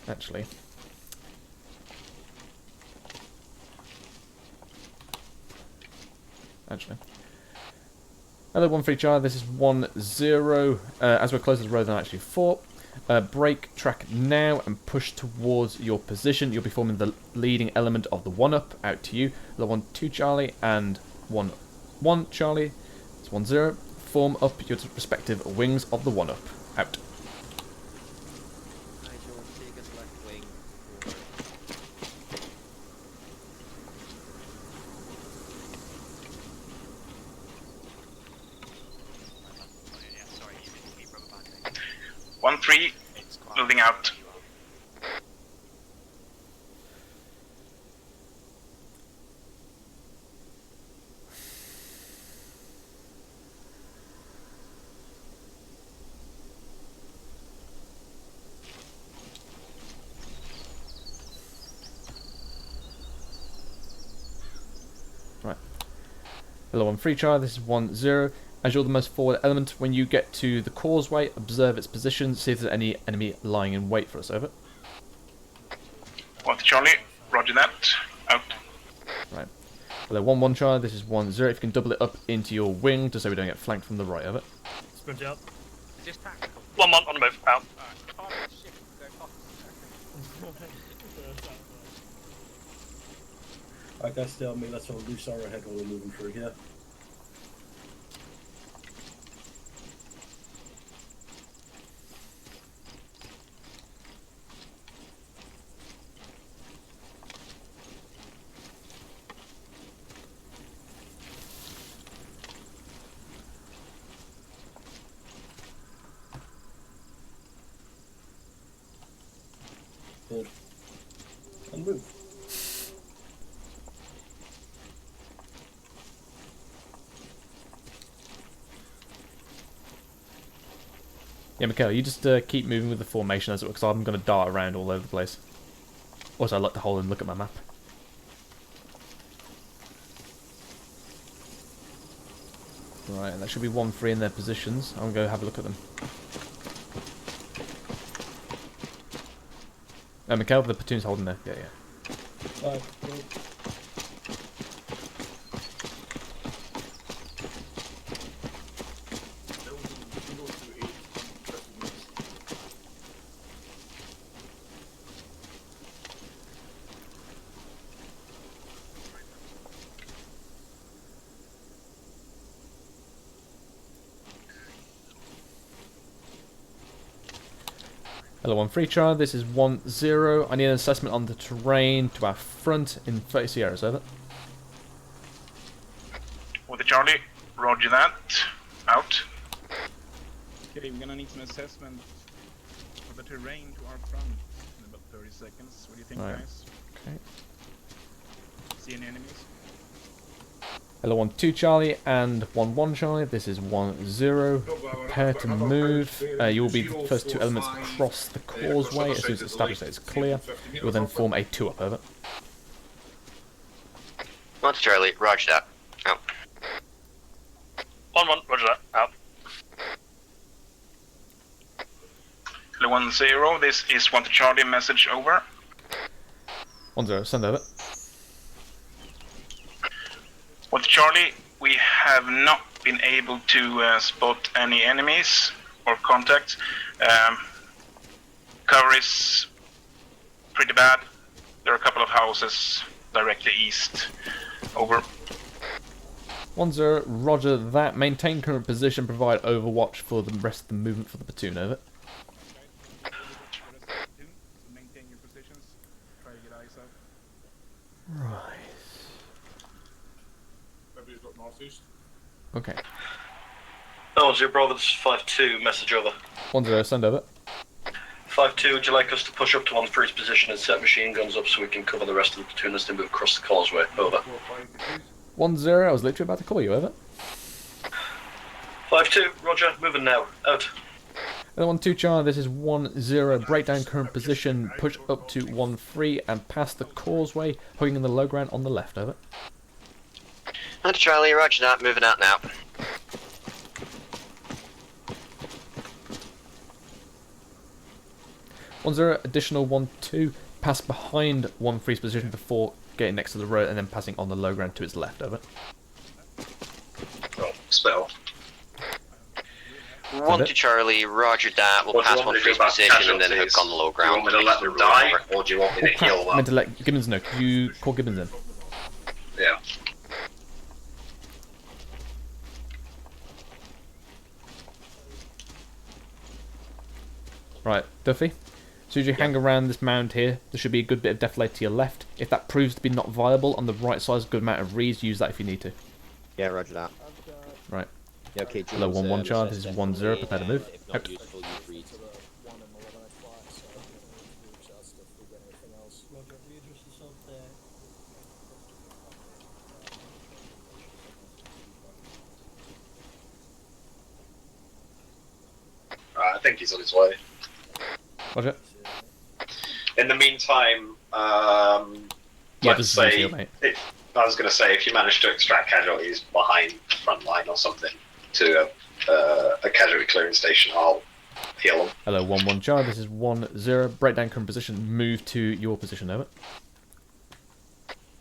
A: Actually. Another 1 free char. This is 1-0. As we're closer to the road than actually 4. Break track now and push towards your position. You'll be forming the leading element of the 1-up. Out to you. The 1-2 Charlie and 1-1 Charlie. It's 1-0. Form up your respective wings of the 1-up. Out.
L: One three, building out.
A: Right. Hello, 1 free char. This is 1-0. As you're the most forward element, when you get to the causeway, observe its position, see if there's any enemy lying in wait for us. Over.
L: One Charlie, roger that. Out.
A: Right. Hello, 1-1 char. This is 1-0. If you can double it up into your wing, just so we don't get flanked from the right. Over.
K: Sprint out.
M: Just tactical.
K: 1-1 on the move. Out.
Q: I guess tell me let's all loose our head while we're moving through here. Hold. And move.
A: Yeah, Mikhail, you just keep moving with the formation as it because I'm going to dart around all over the place. Also, I like to hold and look at my map. Right, that should be 1 free in their positions. I'm going to go have a look at them. Mikhail, the platoon's holding there. Yeah, yeah. Hello, 1 free char. This is 1-0. I need an assessment on the terrain to our front in 30 Sierras. Over.
L: With the Charlie, roger that. Out.
R: Okay, we're gonna need some assessment of the terrain to our front in about 30 seconds. What do you think,
A: Right.
R: guys?
A: Okay.
R: See any enemies?
A: Hello, 1-2 Charlie and 1-1 Charlie. This is 1-0. Prepare to move. You'll be the first two elements across the causeway. As soon as it's established that it's clear, it will then form a 2-up. Over.
S: 1 to Charlie, roger that. Out.
O: 1-1, roger that. Out.
L: Hello, 1-0. This is 1 to Charlie. Message over.
A: 1-0. Send over.
L: 1 to Charlie. We have not been able to spot any enemies or contacts. Cover is pretty bad. There are a couple of houses directly east. Over.
A: 1-0. Roger that. Maintain current position. Provide overwatch for the rest of the movement for the platoon. Over.
L: Maintain your positions. Try to get eyes up.
A: Right.
N: Northeast.
A: Okay.
T: Oh, Zero Bravo, this is 5-2, message over.
A: 1-0. Send over.
T: 5-2, would you like us to push up to 1-3's position and set machine guns up so we can cover the rest of the platoon as they move across the causeway? Over.
A: 1-0. I was literally about to call you. Over.
T: 5-2, roger, moving now. Out.
A: Hello, 1-2 Charlie. This is 1-0. Break down current position. Push up to 1-3 and pass the causeway, hugging in the low ground on the left. Over.
S: 1 to Charlie, roger that. Moving out now.
A: Additional 1-2. Pass behind 1-3's position before getting next to the road and then passing on the low ground to its left. Over.
P: Oh, spell.
S: 1 to Charlie, roger that. We'll pass 1-3's position and then hook on the low ground.
P: Do you want me to let them die, or do you want me to heal
A: I
P: them?
A: meant to let Gibbons know. Could you call Gibbons in?
P: Yeah.
A: Right, Duffy. As soon as you hang around this mound here, there should be a good bit of defilade to your left. If that proves to be not viable, on the right side is a good amount of reeds. Use that if you need to.
F: Yeah, roger that.
A: Right.
F: Yeah, okay,
A: Hello,
F: Jules,
A: 1-1 Charlie. This is 1-0. Prepare to move.
F: If not useful, use reeds.
P: I think he's on his way.
A: Roger.
P: In the meantime,
A: Yeah,
P: let's
A: this is
P: say,
A: easier, mate.
P: I was going to say, if you manage to extract casualties behind the front line or something to a casualty clearing station, I'll heal them.
A: Hello, 1-1 Charlie. This is 1-0. Break down current position. Move to your position. Over.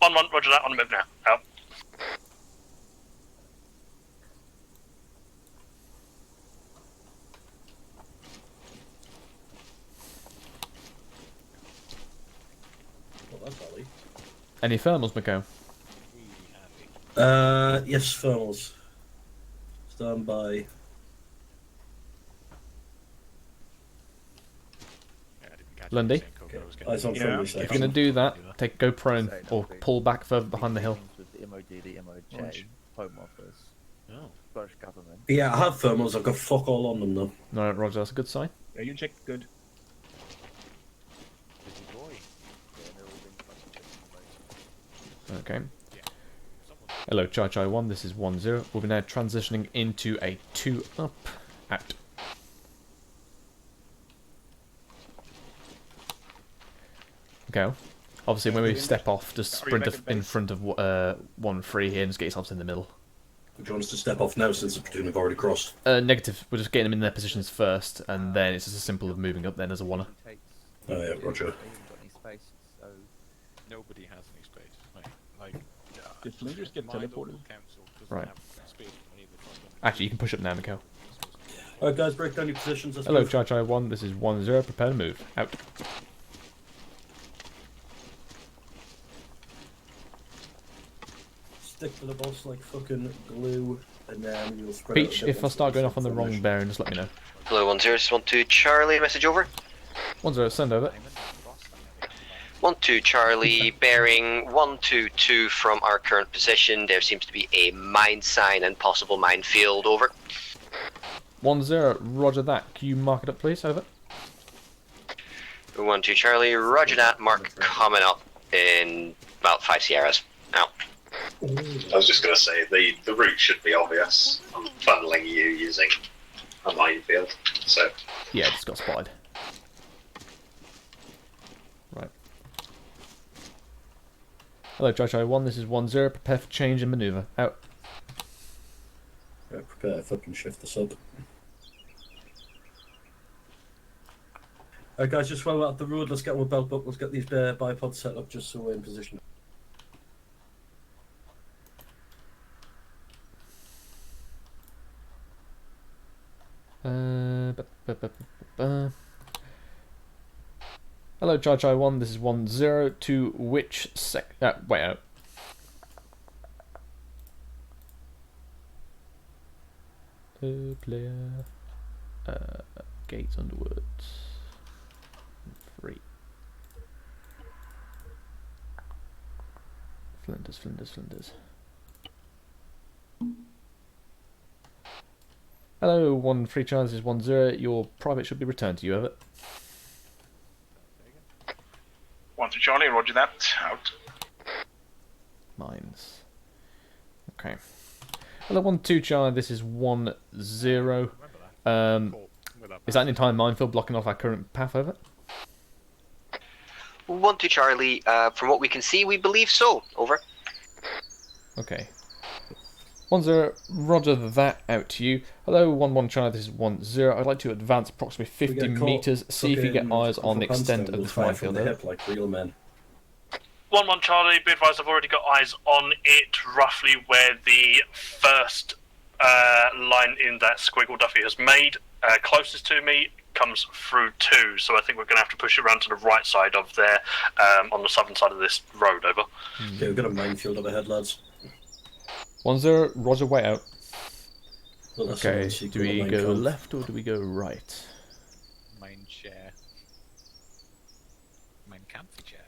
O: 1-1, roger that. On the move now. Out.
A: Any thermals, Mako?
Q: Yes, thermals. Stand by.
A: Lundy?
Q: Eyes on friendly
A: If you're going to do that, go prone or pull back further behind the hill.
C: The MOD, the MOJ, Home Office, British Government.
Q: Yeah, I have thermals. I've got fuck all on them though.
A: No, Roger, that's a good sign.
L: Yeah, you checked good.
A: Okay. Hello, Chai Chai 1. This is 1-0. We'll be now transitioning into a 2-up. Out. Okay. Obviously, when we step off, just sprint in front of 1-3 here and just get yourselves in the middle.
Q: Do you want us to step off now since the platoon have already crossed?
A: Negative. We're just getting them in their positions first, and then it's just as simple as moving up then as a wanna.
Q: Oh yeah, roger.
U: Nobody has any space. Like,
L: Did Flinders get teleported?
A: Right. Actually, you can push up now, Mikhail.
Q: Alright guys, break down your positions. Let's
A: Hello,
Q: move.
A: Chai Chai 1. This is 1-0. Prepare to move. Out.
Q: Stick to the boss like fucking glue, and then you'll spread
A: Peach,
Q: out a bit
A: if I
Q: once
A: start
Q: the
A: going off on the wrong
Q: formation.
A: bearing, just let me know.
S: Hello, 1-0, this is 1-2 Charlie, message over.
A: 1-0, send over.
S: 1-2 Charlie, bearing 122 from our current position. There seems to be a mine sign and possible minefield. Over.
A: 1-0, roger that. Can you mark it up, please? Over.
S: 1-2 Charlie, roger that. Mark coming up in about 5 Sierras. Out.
P: I was just going to say, the route should be obvious. I'm funneling you using a minefield, so...
A: Yeah, just got spotted. Right. Hello, Joshua 1, this is 1-0. Prepare for change and maneuver. Out.
Q: Yeah, prepare to fucking shift this up. Alright guys, just while we're at the road, let's get our belt up, let's get these bipods set up just so we're in position.
A: Hello, Charge 1, this is 1-0. To which wait out. Player. Gates underwards. 3. Flinders. Hello, 1 free charge, this is 1-0. Your private should be returned to you, over.
R: 1 to Charlie, roger that. Out.
A: Mines. Okay. Hello, 1-2 Charlie, this is 1-0. Is that an entire minefield blocking off our current path, over?
S: 1 to Charlie, from what we can see, we believe so. Over.
A: Okay. 1-0, roger that, out to you. Hello, 1-1 Charlie, this is 1-0. I'd like to advance approximately 50 metres, see if you get eyes on the extent of this minefield.
Q: Like real men.
O: 1-1 Charlie, be advised I've already got eyes on it, roughly where the first line in that squiggle Duffy has made. Closest to me comes through 2, so I think we're going to have to push it around to the right side of there, on the southern side of this road, over.
Q: Okay, we've got a minefield up ahead, lads.
A: 1-0, roger, way out.
Q: Well,
A: okay, do we go left or do we go right?
U: Mine chair. Mine comfy chair.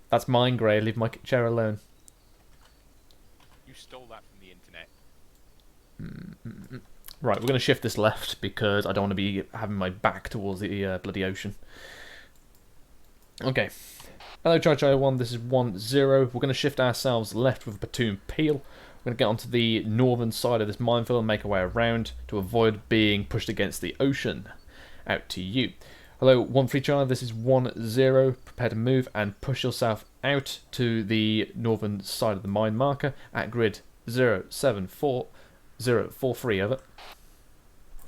A: That's mine, Grey. Leave my chair alone.
U: You stole that from the internet.
A: Right, we're going to shift this left because I don't want to be having my back towards the bloody ocean. Okay. Hello, Charge 1, this is 1-0. We're going to shift ourselves left with a platoon peel. We're going to get onto the northern side of this minefield and make our way around to avoid being pushed against the ocean. Out to you. Hello, 1 free Charlie, this is 1-0. Prepare to move and push yourself out to the northern side of the mine marker at grid 074043, over.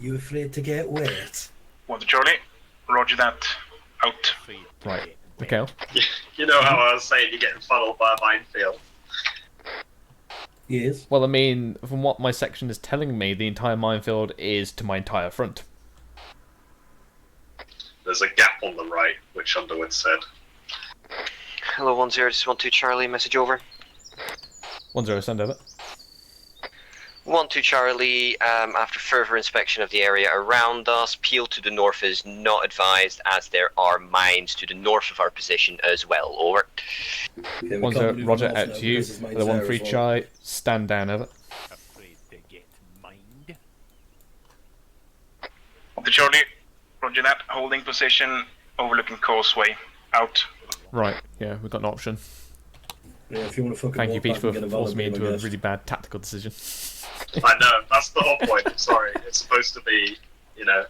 Q: You afraid to get wet?
R: 1 to Charlie, roger that. Out.
A: Right, Mikhail.
P: You know how I was saying you're getting funneled by a minefield?
Q: Yes.
A: Well, I mean, from what my section is telling me, the entire minefield is to my entire front.
P: There's a gap on the right, which Underwood said.
S: Hello, 1-0, this is 1-2 Charlie, message over.
A: 1-0, send over.
S: 1-2 Charlie, after further inspection of the area around us, peel to the north is not advised as there are mines to the north of our position as well, over.
Q: Okay,
A: 1-0, roger, out to you. The 1 free Charlie, stand down, over.
U: Afraid to get mined.
R: 1 to Charlie, roger that. Holding position, overlooking causeway. Out.
A: Right, yeah, we've got an option.
Q: Yeah, if you want to fucking
A: Thank you,
Q: walk
A: Pete,
Q: back
A: for
Q: and get a
A: forcing me
Q: valid
A: into a
Q: guess.
A: really bad tactical decision.
P: I know, that's the whole point, I'm sorry. It's supposed to be, you know, an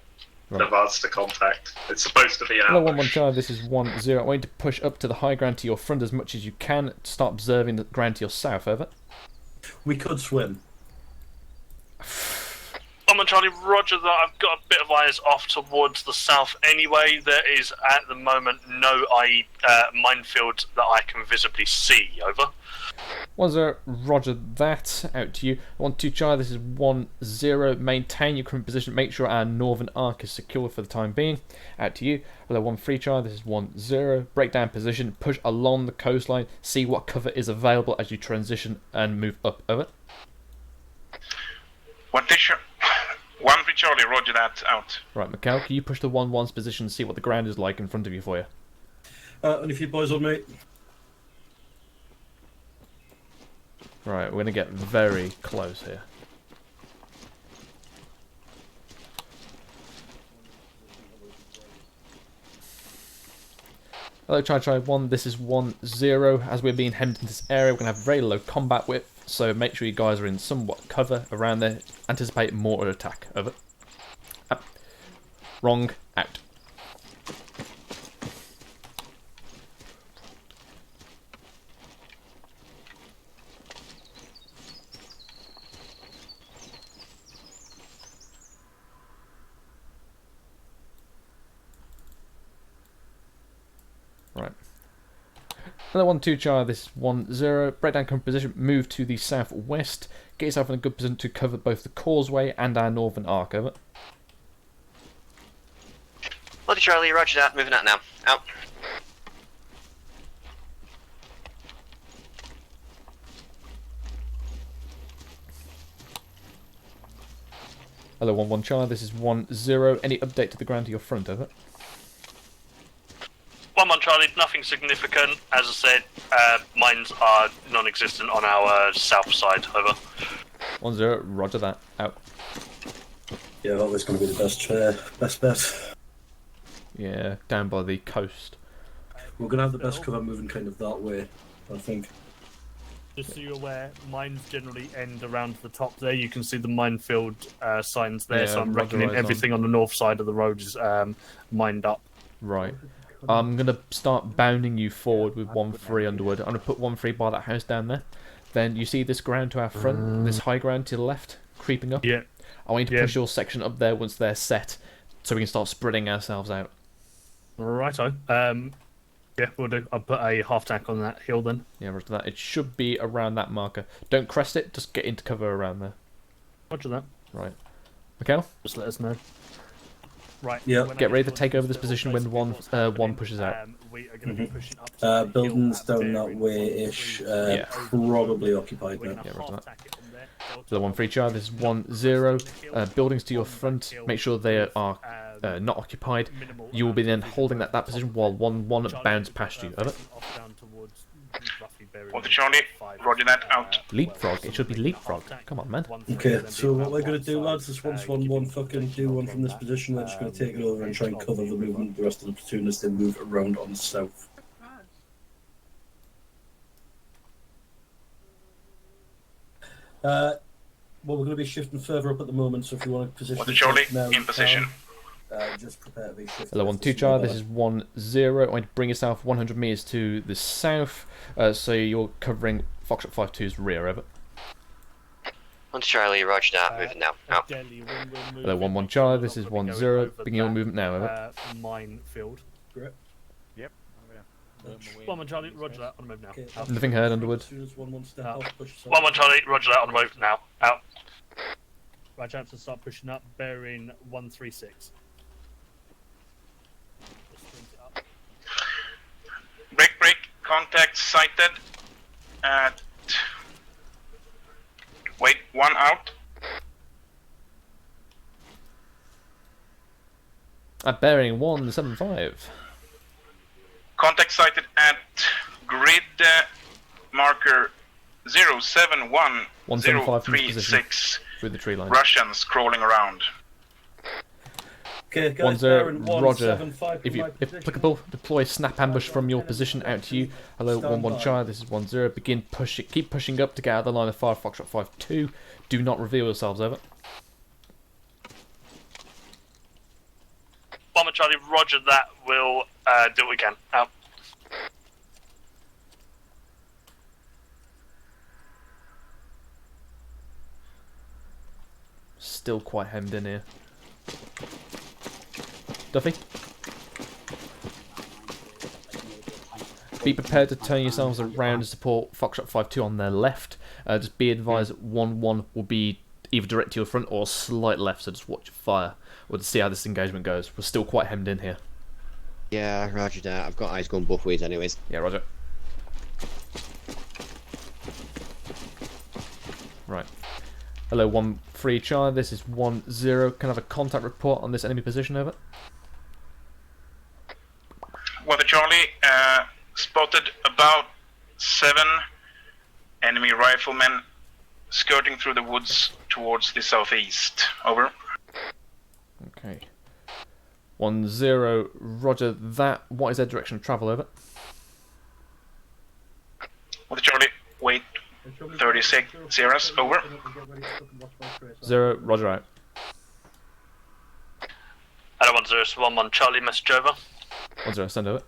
A: Right.
P: advance to contact. It's supposed to be an
A: Hello,
P: ambush.
A: 1-1 Charlie, this is 1-0. I want you to push up to the high ground to your front as much as you can. Start observing the ground to your south, over.
Q: We could swim.
O: 1-1 Charlie, roger that. I've got a bit of eyes off towards the south anyway. There is, at the moment, no minefield that I can visibly see, over.
A: 1-0, roger that, out to you. 1-2 Charlie, this is 1-0. Maintain your current position. Make sure our northern arc is secure for the time being. Out to you. Hello, 1 free Charlie, this is 1-0. Break down position. Push along the coastline. See what cover is available as you transition and move up, over.
R: 1 free Charlie, roger that. Out.
A: Right, Mikhail, can you push the 1-1's position and see what the ground is like in front of you for you?
Q: And if you boys on me.
A: Right, we're going to get very close here. Hello, Hello, try 1. This is 1-0. As we're being hemmed into this area, we're going to have very low combat width, so make sure you guys are in somewhat cover around there. Anticipate mortar attack. Over. Up. Wrong. Out. Right. Another 1-2 Charlie, this is 1-0. Break down current position, move to the southwest. Get yourself in a good position to cover both the causeway and our northern arc, over.
S: Bloody Charlie, roger that, moving out now. Out.
A: Hello, 1-1 Charlie, this is 1-0. Any update to the ground to your front, over?
O: 1-1 Charlie, nothing significant. As I said, mines are non-existent on our south side, over.
A: 1-0, roger that, out.
Q: Yeah, that was going to be the best bet.
A: Yeah, down by the coast.
Q: We're going to have the best cover moving kind of that way, I think.
K: Just so you're aware, mines generally end around the top there. You can see the minefield signs there,
A: Yeah,
K: so I'm
A: roger,
K: reckoning
A: eyes
K: everything on the north side of the road is mined up.
A: Right. I'm going to start bounding you forward with 1-3 Underwood. I'm going to put 1-3 by that house down there. Then you see this ground to our front, this high ground to the left, creeping up?
K: Yeah.
A: I want you to push your section up there once they're set, so we can start spreading ourselves out.
K: Righto. Yeah, we'll do. I'll put a half tank on that hill then.
A: Yeah, roger that. It should be around that marker. Don't crest it, just get into cover around there.
K: Roger that.
A: Right. Mikhail?
K: Just let us know. Right.
Q: Yeah.
A: Get ready to take over this position when one pushes out.
K: We are going to be pushing up.
Q: Buildings down that way-ish, probably occupied now.
A: Yeah, roger that. So 1-3 Charlie, this is 1-0. Buildings to your front, make sure they are not occupied. You will be then holding that position while 1-1 bounds past you. Over.
R: Water Charlie, roger that, out.
A: Leapfrog, it should be leapfrog. Come on, man.
Q: Okay, so what we're going to do, lads, is once 1-1 fucking do one from this position, we're just going to take it over and try and cover the movement of the rest of the platoon as they move around on the south. Well, we're going to be shifting further up at the moment, so if you want to position...
R: Water Charlie,
Q: now,
R: in position.
Q: Just prepare to be shifted.
A: Hello, 1-2 Charlie, this is 1-0. I want to bring yourself 100 metres to the south, so you're covering Foxtrot 5-2's rear, over.
S: 1 Charlie, roger that, moving now. Out.
A: Hello, 1-1 Charlie, this is 1-0. Begin your movement now, over.
K: Minefield.
Q: Correct.
U: Yep.
K: 1-1 Charlie, roger that, on the move now. Out.
A: Nothing heard, Underwood.
Q: As soon as 1-1 step off, push yourself.
O: 1-1 Charlie, roger that, on the move now. Out.
K: Right, chance to start pushing up, bearing 136.
R: Break, contact sighted at... Wait, 1 out.
A: At bearing 175.
R: Contact sighted at grid marker 071036.
A: Through the tree line.
R: Russians crawling around.
Q: Okay, guys,
A: 1-0, roger. If applicable, deploy snap ambush from your position out to you. Hello, 1-1 Charlie, this is 1-0. Begin pushing. Keep pushing up to get out of the line of fire. Foxtrot 5-2. Do not reveal yourselves, over.
O: 1-1 Charlie, roger that. We'll do what we can. Out.
A: Still quite hemmed in here. Duffy? Be prepared to turn yourselves around to support Foxtrot 5-2 on their left. Just be advised that 1-1 will be either direct to your front or slight left, so just watch your fire. We'll see how this engagement goes. We're still quite hemmed in here.
F: Yeah, roger that. I've got eyes going both ways anyways.
A: Yeah, roger. Right. Hello, 1-3 Charlie, this is 1-0. Can I have a contact report on this enemy position, over?
R: Water Charlie, spotted about 7 enemy riflemen skirting through the woods towards the southeast. Over.
A: Okay. 10, roger that. What is their direction of travel, over?
L: With Charlie, wait 36 zeros, over.
A: 0, roger out.
O: Hello, 10, 1-1 Charlie, message over.
A: 10, send over.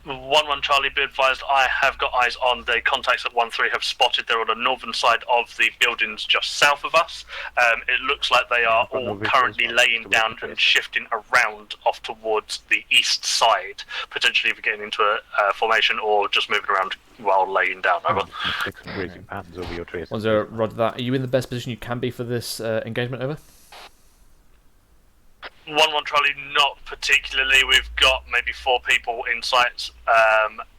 O: 1-1 Charlie, be advised, I have got eyes on the contacts that 1-3 have spotted. They're on the northern side of the buildings just south of us. It looks like they are all currently laying down and shifting around off towards the east side, potentially either getting into a formation or just moving around while laying down. Over.
U: Take some racing patterns over your trace.
A: 10, roger that. Are you in the best position you can be for this engagement, over?
O: 1-1 Charlie, not particularly. We've got maybe 4 people in sight,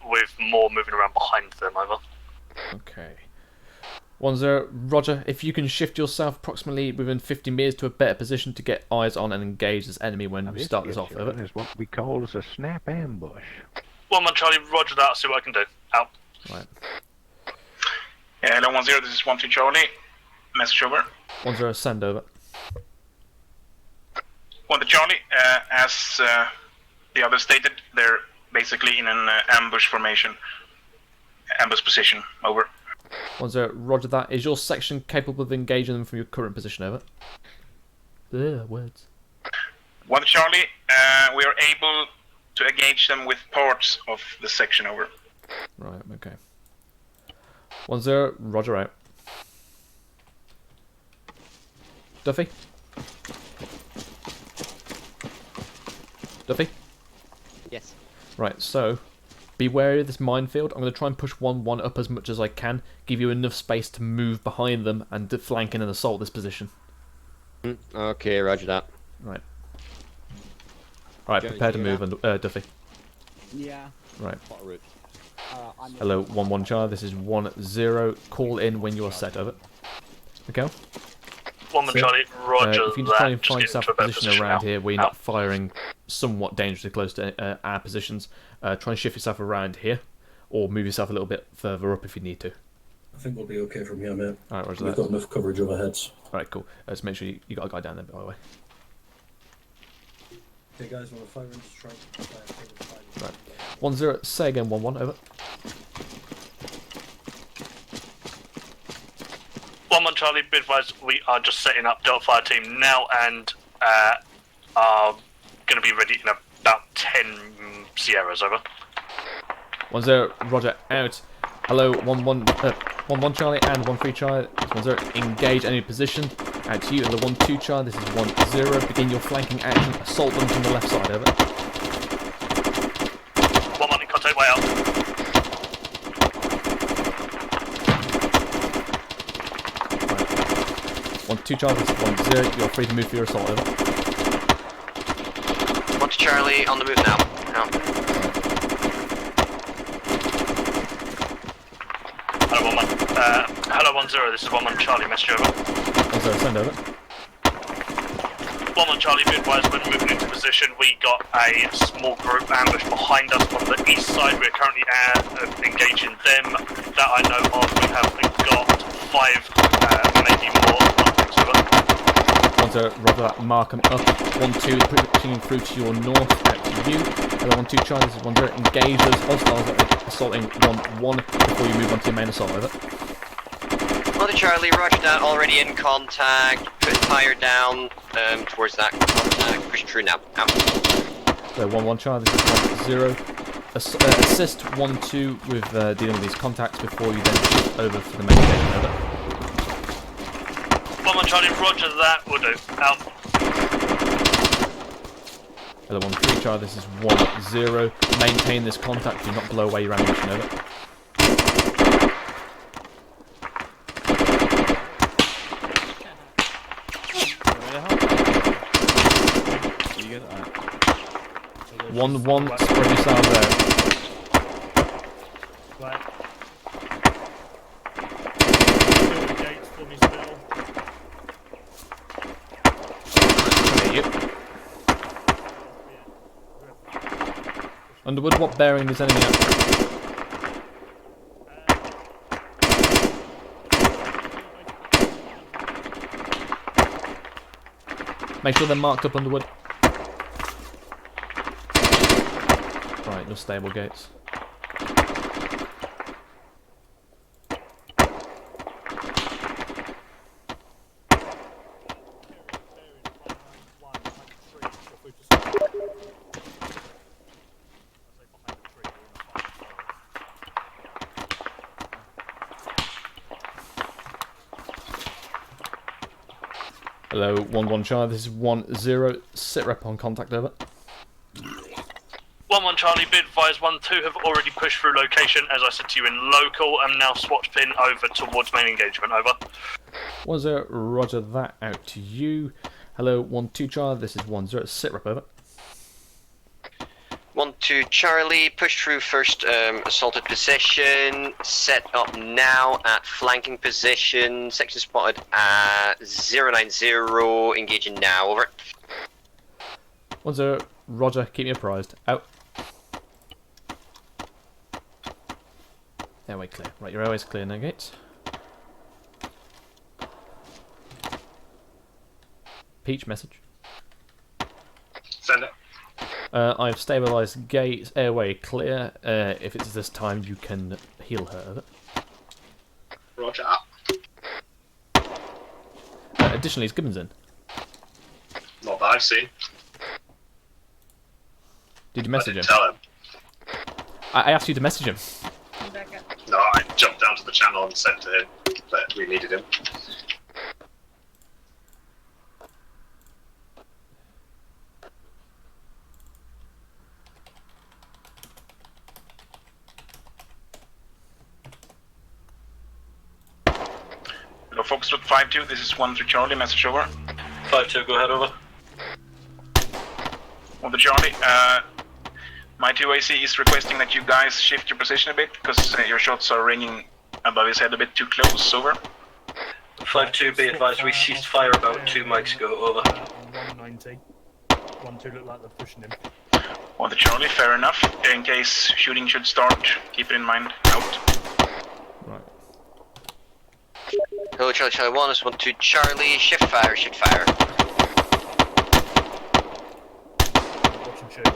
O: with more moving around behind them, over.
A: Okay. 10, roger. If you can shift yourself approximately within 50 meters to a better position to get eyes on and engage this enemy when we start this off, over.
U: Is what we call as a snap ambush.
O: 1-1 Charlie, roger that. I'll see what I can do. Out.
A: Right.
L: Yeah, hello 10, this is 1-2 Charlie. Message over.
A: 10, send over.
L: 1-2 Charlie, as the others stated, they're basically in an ambush formation. Ambush position, over.
A: 10, roger that. Is your section capable of engaging them from your current position, over? Words.
L: 1 Charlie, we are able to engage them with parts of the section, over.
A: Right, okay. 10, roger out. Duffy? Duffy?
F: Yes.
A: Right, so be wary of this minefield. I'm going to try and push 1-1 up as much as I can, give you enough space to move behind them and to flank in and assault this position.
F: Okay, roger that.
A: Right. Right, prepare to move, Duffy.
C: Yeah.
A: Right.
C: Route.
A: Hello, 1-1 Charlie, this is 10. Call in when you are set, over. Okay?
O: 1-1 Charlie, roger
A: if you just try and
O: that. Just
A: find
O: get
A: yourself
O: into
A: a
O: a better
A: position around
O: now.
A: here where you're not firing somewhat dangerously close to our positions, try and shift yourself around here, or move yourself a little bit further up if you need to.
Q: I think we'll be okay from here, mate.
A: Alright, roger
Q: We've
A: that.
Q: got enough coverage overheads.
A: Alright, cool. Let's make sure you got a guy down there, by the way.
Q: Okay, guys, want to fire into strike?
A: Right. 10, say again, 1-1, over.
O: 1-1 Charlie, be advised, we are just setting up Delta Fire team now and are going to be ready in about 10 Sierras, over.
A: 10, roger, out. Hello, 1-1 Charlie and 1-3 Charlie. This 10, engage enemy position. Out to you, and the 1-2 Charlie, this is 10. Begin your flanking action, assault them from the left side, over.
O: 1-1 in contact, way out.
A: Right. 1-2 Charlie, this is 10. You're free to move for your assault, over.
S: 1 to Charlie, on the move now. Out.
O: Hello, 1-1. Hello, 10, this is 1-1 Charlie, message over.
A: 10, send over.
O: 1-1 Charlie, be advised, when moving into position, we got a small group ambush behind us on the east side. We're currently engaging them. That I know of, we have got 5, maybe more.
A: 10, roger that, mark them up. 1-2, pushing through to your north, out to you. Hello, 1-2 Charlie, this is 10. Engage those hostiles that are assaulting 1-1 before you move on to your main assault, over.
S: 1 to Charlie, roger that, already in contact. Putting fire down towards that contact. Pushing through now. Out.
A: So 1-1 Charlie, this is 10. Assist 1-2 with dealing with these contacts before you then shift over for the main game, over.
O: 1-1 Charlie, roger that, will do. Out.
A: Hello, 1-3 Charlie, this is 10. Maintain this contact, do not blow away your ammunition, over.
C: You get that?
A: 1-1, spread yourself there.
K: Right. Build the gates for me still.
A: There you go. Underwood, what bearing is enemy at? Make sure they're marked up, Underwood. Right, your stable gates. Hello, 1-1 Charlie, this is 1-0, sit rep on contact, over.
O: 1-1 Charlie, be advised 1-2 have already pushed through location, as I said to you in local, and now swatch pin over towards main engagement, over.
A: 1-0, roger that, out to you. Hello, 1-2 Charlie, this is 1-0, sit rep, over.
S: 1-2 Charlie, push through first assaulted position, set up now at flanking position, section spotted at 090, engaging now, over.
A: 1-0, roger, keep me apprised, out. Airway clear. Right, your airway's clear now, gates. Peach message.
L: Send it.
A: I've stabilised gates, airway clear. If it's this time, you can heal her, over.
L: Roger.
A: Additionally, is Gibbons in?
L: Not that I've seen.
A: Did you message him?
L: Tell him.
A: I asked you to message him.
L: No, I jumped down to the channel and said to him that we needed him. Hello, Foxtrot 5-2, this is 1-3 Charlie, message over.
T: 5-2, go ahead, over.
L: On the Charlie, my 2AC is requesting that you guys shift your position a bit, because your shots are ringing above his head a bit too close, over.
T: 5-2, be advised, we ceased fire about 2 mics ago, over.
K: 190. 1-2 look like they're pushing him.
L: On the Charlie, fair enough. In case shooting should start, keep it in mind, out.
A: Right.
S: Hello Charlie, Charlie 1, this is 1-2 Charlie, shift fire, shift fire.
K: Watch him shoot.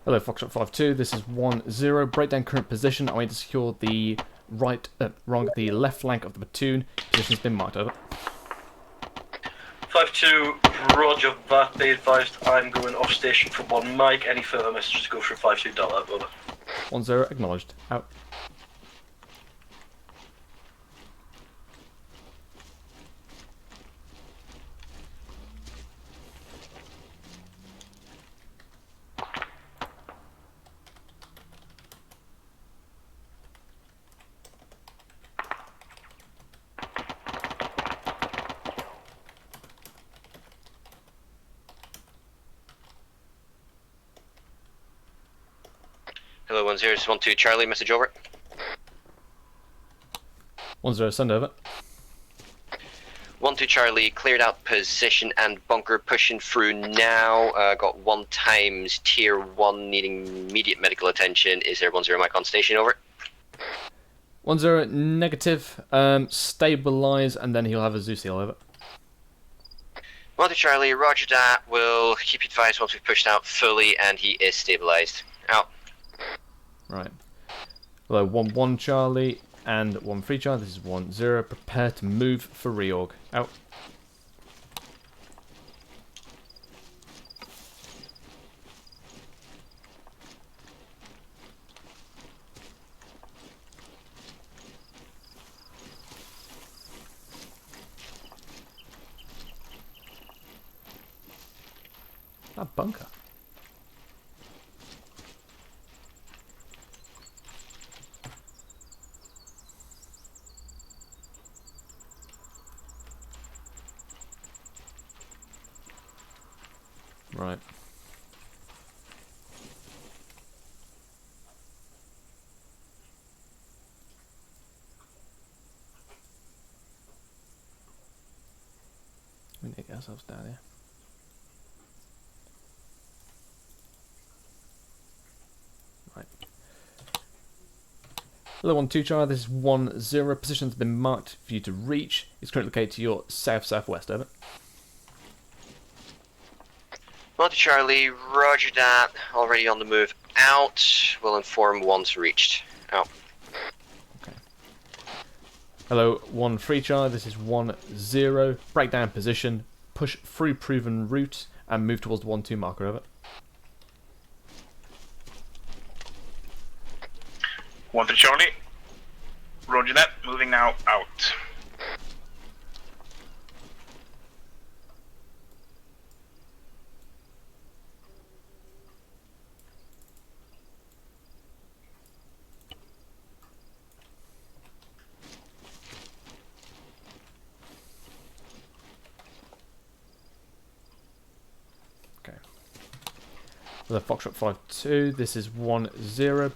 A: Hello, Foxtrot 5-2, this is 1-0. Breakdown current position. I need to secure the the left flank of the platoon. Position's been marked, over.
T: 5-2, roger that, be advised, I'm going off station for 1 mic. Any further messages go through 5-2 Delta, over.
A: 1-0, acknowledged, out.
S: Hello 1-0, this is 1-2 Charlie, message over.
A: 1-0, send over.
S: 1-2 Charlie, cleared out position and bunker, pushing through now. Got 1 times tier 1 needing immediate medical attention. Is there 1-0 mic on station, over?
A: 1-0, negative. Stabilise, and then he'll have a Zeus heal, over.
S: 1-2 Charlie, roger that. We'll keep you advised once we've pushed out fully and he is stabilised. Out.
A: Right. Hello, 1-1 Charlie and 1-3 Charlie. This is 1-0. Prepare to move for reorg. Out. That bunker. Right. We need to get ourselves down here. Right. Hello, 1-2 Charlie, this is 1-0. Position has been marked for you to reach. It's currently located to your south-southwest, over.
S: 1 to Charlie, roger that. Already on the move out. We'll inform once reached. Out.
A: Hello, 1-3 Charlie, this is 1-0. Break down position, push through proven route, and move towards the 1-2 marker, over.
L: 1 to Charlie. Roger that. Moving now out.
A: The Foxtrot 5-2, this is 1-0.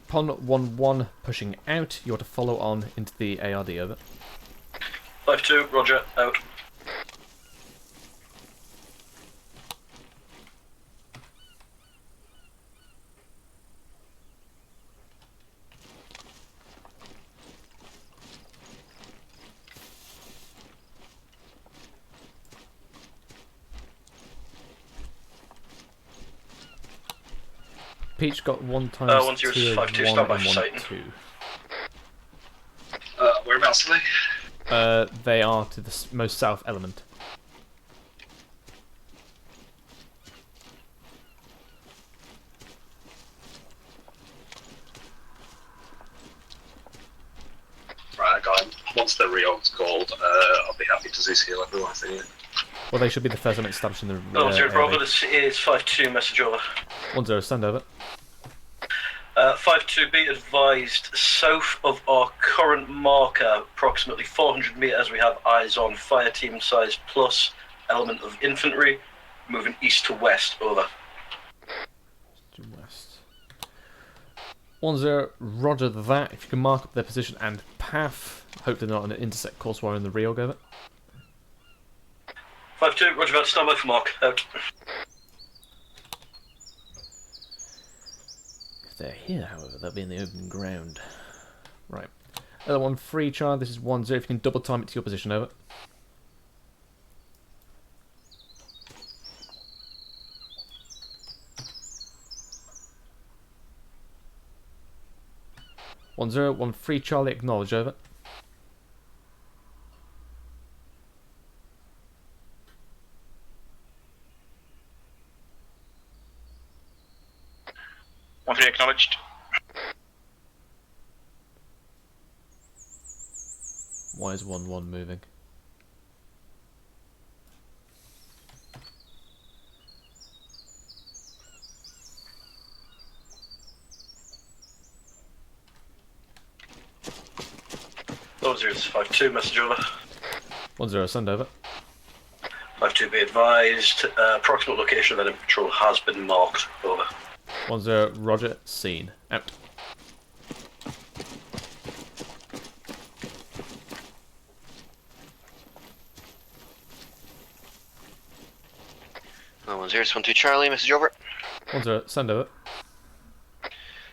A: Upon 1-1 pushing out, you are to follow on into the ARD, over.
T: 5-2, roger, out.
A: Peach got 1 times
T: 1-0,
A: 2 of
T: 5-2,
A: 1
T: stand by
A: and
T: for
A: 1
T: sighting.
A: 2.
T: Whereabouts are they?
A: They are to the most south element.
P: Right, I got him. Once the reorg's called, I'll be happy to Zeus heal everyone, I think.
A: Well, they should be the first element established in the
T: 0 Bravo, this is 5-2, message over.
A: 1-0, send over.
T: 5-2, be advised, south of our current marker, approximately 400 metres, we have eyes on fire team size plus element of infantry, moving east to west, over.
A: To west. 1-0, roger that. If you can mark up their position and path, hopefully not an intersect course while in the reorg, over.
T: 5-2, roger that, stand by for mark, out.
A: If they're here, however, they'll be in the open ground. Right. Other 1-3 Charlie, this is 1-0. If you can double time it to your position, over. One zero, 1-3 Charlie, acknowledge, over.
L: One three acknowledged.
A: Why is 1-1 moving?
T: Those are 5-2, message over.
A: 1-0, send over.
T: 5-2, be advised, approximate location of enemy patrol has been marked, over.
A: 1-0, roger, seen. Out.
S: Oh, 1-0, 1-2 Charlie, message over.
A: 1-0, send over.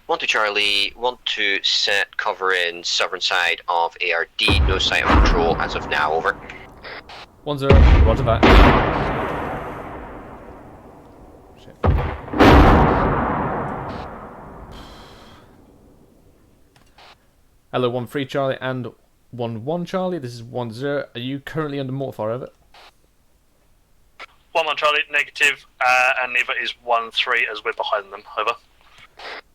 S: 1-2 Charlie, want to set cover in southern side of ARD, no sight on patrol as of now, over.
A: 1-0, roger that. Shit. Hello, 1-3 Charlie and 1-1 Charlie, this is 1-0. Are you currently under mortar, over?
O: 1-1 Charlie, negative, and neither is 1-3 as we're behind them, over.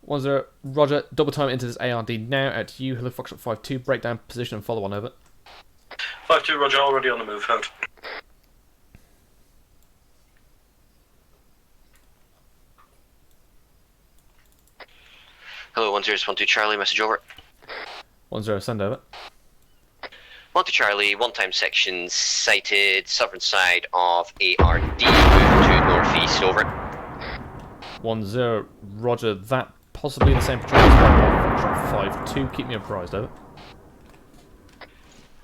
A: 1-0, roger, double time into this ARD now, out to you, hello Foxtrot 5-2, break down position and follow on, over.
T: 5-2, roger, already on the move, out.
S: Hello, 1-0, 1-2 Charlie, message over.
A: 1-0, send over.
S: 1-2 Charlie, one-time section sighted, southern side of ARD, move to northeast, over.
A: 1-0, roger that. Possibly the same patrol as Foxtrot 5-2, keep me apprised, over.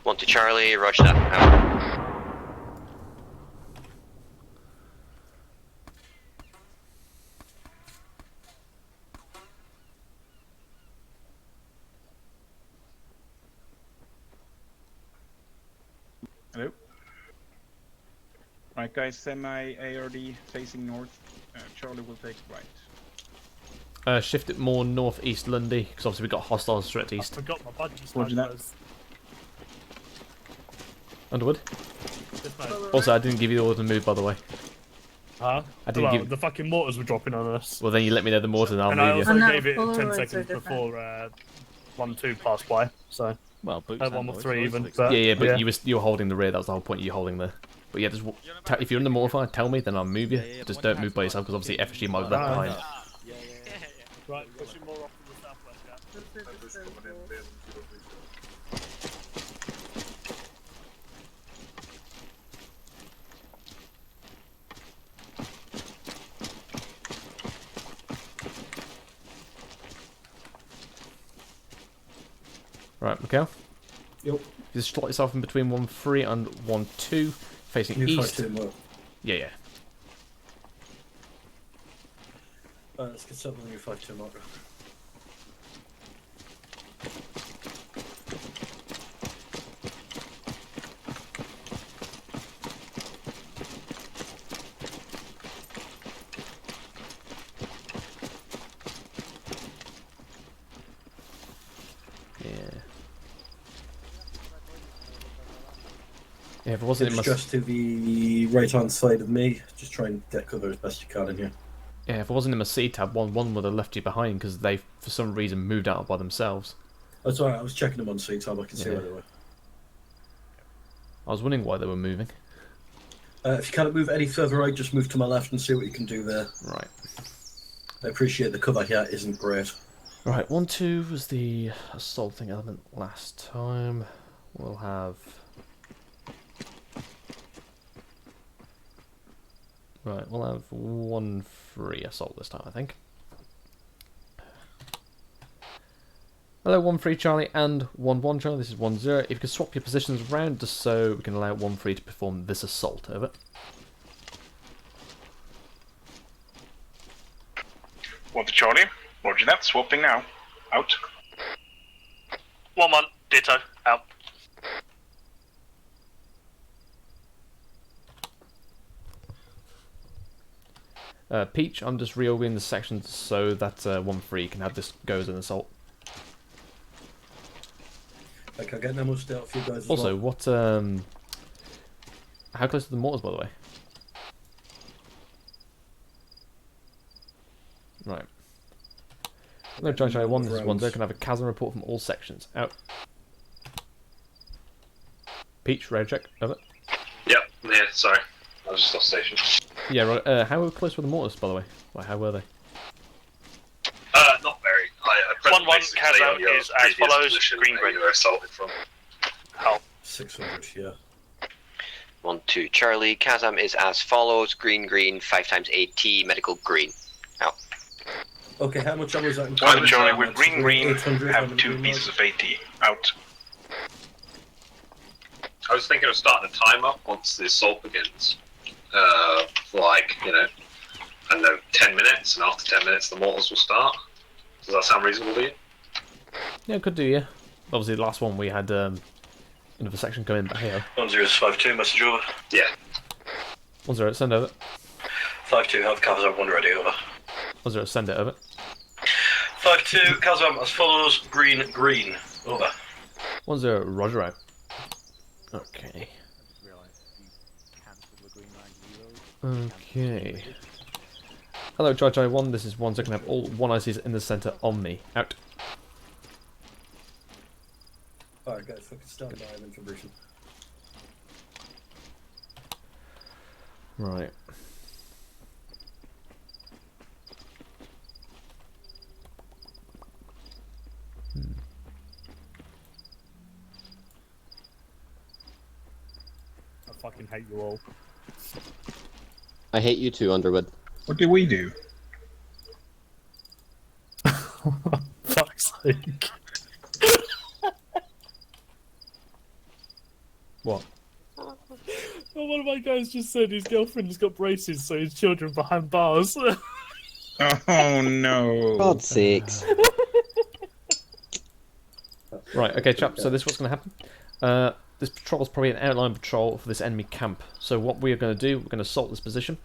S: 1-2 Charlie, roger that, out.
R: Alright guys, semi-ARD facing north. Charlie will take right.
A: Shift it more northeast, Lundy, because obviously we've got hostiles straight east.
K: I forgot my bungee
R: Roger that.
K: snipers.
A: Underwood.
K: Just no.
A: Also, I didn't give you the order to move, by the way.
K: Huh?
A: I didn't
K: Well,
A: give-
K: the fucking mortars were dropping on us.
A: Well, then you let me know the mortar and I'll
K: And I
A: move
K: also
A: you.
K: gave it
J: Polaroids
K: 10
J: are
K: seconds
J: different.
K: before 1-2 passed by, so...
C: Well, boots
K: one
C: and
K: more
C: boys,
K: 3
C: boys
K: even.
C: fix
K: But,
A: Yeah, but you were holding the rear. That was the whole point of you holding there. But yeah, just if you're in the mortar, tell me, then I'll move you. Just don't move by yourself, because obviously FSG might be left behind.
K: Right, pushing more off to the southwest, yeah.
A: Right, Mikhail?
Q: Yep.
A: Just slot yourself in between 1-3 and 1-2, facing
Q: New
A: east.
Q: 5-2 mark.
A: Yeah.
Q: Let's get set with the new 5-2 marker.
A: Yeah, if it wasn't in my...
Q: Just to the right-hand side of me. Just try and get cover as best you can in here.
A: Yeah, if it wasn't in my C-tab, one would have left you behind, because they, for some reason, moved out by themselves.
Q: That's alright, I was checking them on C-tab, I can see
A: Yeah.
Q: where they were.
A: I was wondering why they were moving.
Q: If you can't move any further right, just move to my left and see what you can do there.
A: Right.
Q: I appreciate the cover here isn't great.
A: Right, 1-2 was the assaulting element last time. We'll have... Right, we'll have 1-3 assault this time, I think. Hello, 1-3 Charlie and 1-1 Charlie. This is 1-0. If you could swap your positions around just so we can allow 1-3 to perform this assault, over.
L: Want the Charlie? Roger that. Swapping now. Out.
O: 1-1. Ditto. Out.
A: Peach, I'm just reorganizing the sections so that 1-3 can have this go as an assault.
Q: I can get Nemo stay out for you guys as
A: Also,
Q: well.
A: what, how close are the mortars, by the way? Right. No, Chai 1, this is 1-0, can have a chasm report from all sections. Out. Peach, radar check, over.
P: Yep, I'm here, sorry. I was just off station.
A: Yeah, right, how close were the mortars, by the way? Like, how were they?
P: Not very.
O: 1-1 chasm is as follows. Green green.
P: Assaulted from.
O: How?
Q: 600, yeah.
S: 1-2 Charlie. Kazam is as follows. Green 5 times AT. Medical green. Out.
Q: Okay, how much ammo is that?
L: One the Charlie with green
Q: 800, how
L: have
Q: many
L: 2
Q: green
L: pieces of AT. Out.
P: I was thinking of starting a timer once the assault begins. For like, I don't know, 10 minutes, and after 10 minutes the mortars will start. Does that sound reasonable to you?
A: Yeah, could do, yeah. Obviously, the last one we had another section come in, but hey,
T: 1052, message over.
P: Yeah.
A: 1-0, send over.
T: 52, have Kazam 1 ready, over.
A: 1-0, send it over.
T: 52, Kazam as follows. Green, over.
A: 1-0, roger out. Okay. Okay. Hello, Chai 1, this is 1, so I can have all 1 ICs in the centre on me. Out.
Q: Alright guys, fucking stand by, I'm in conversion.
A: Right.
K: I fucking hate you all.
F: I hate you too, Underwood.
R: What did we do?
K: Fuck's sake.
A: What?
K: Oh, one of my guys just said his girlfriend has got braces, so his children behind bars.
R: Oh no.
F: God's sakes.
A: Right, okay, chaps, so this is what's going to happen. this patrol is probably an outline patrol for this enemy camp. So what we are going to do, we're going to assault this position.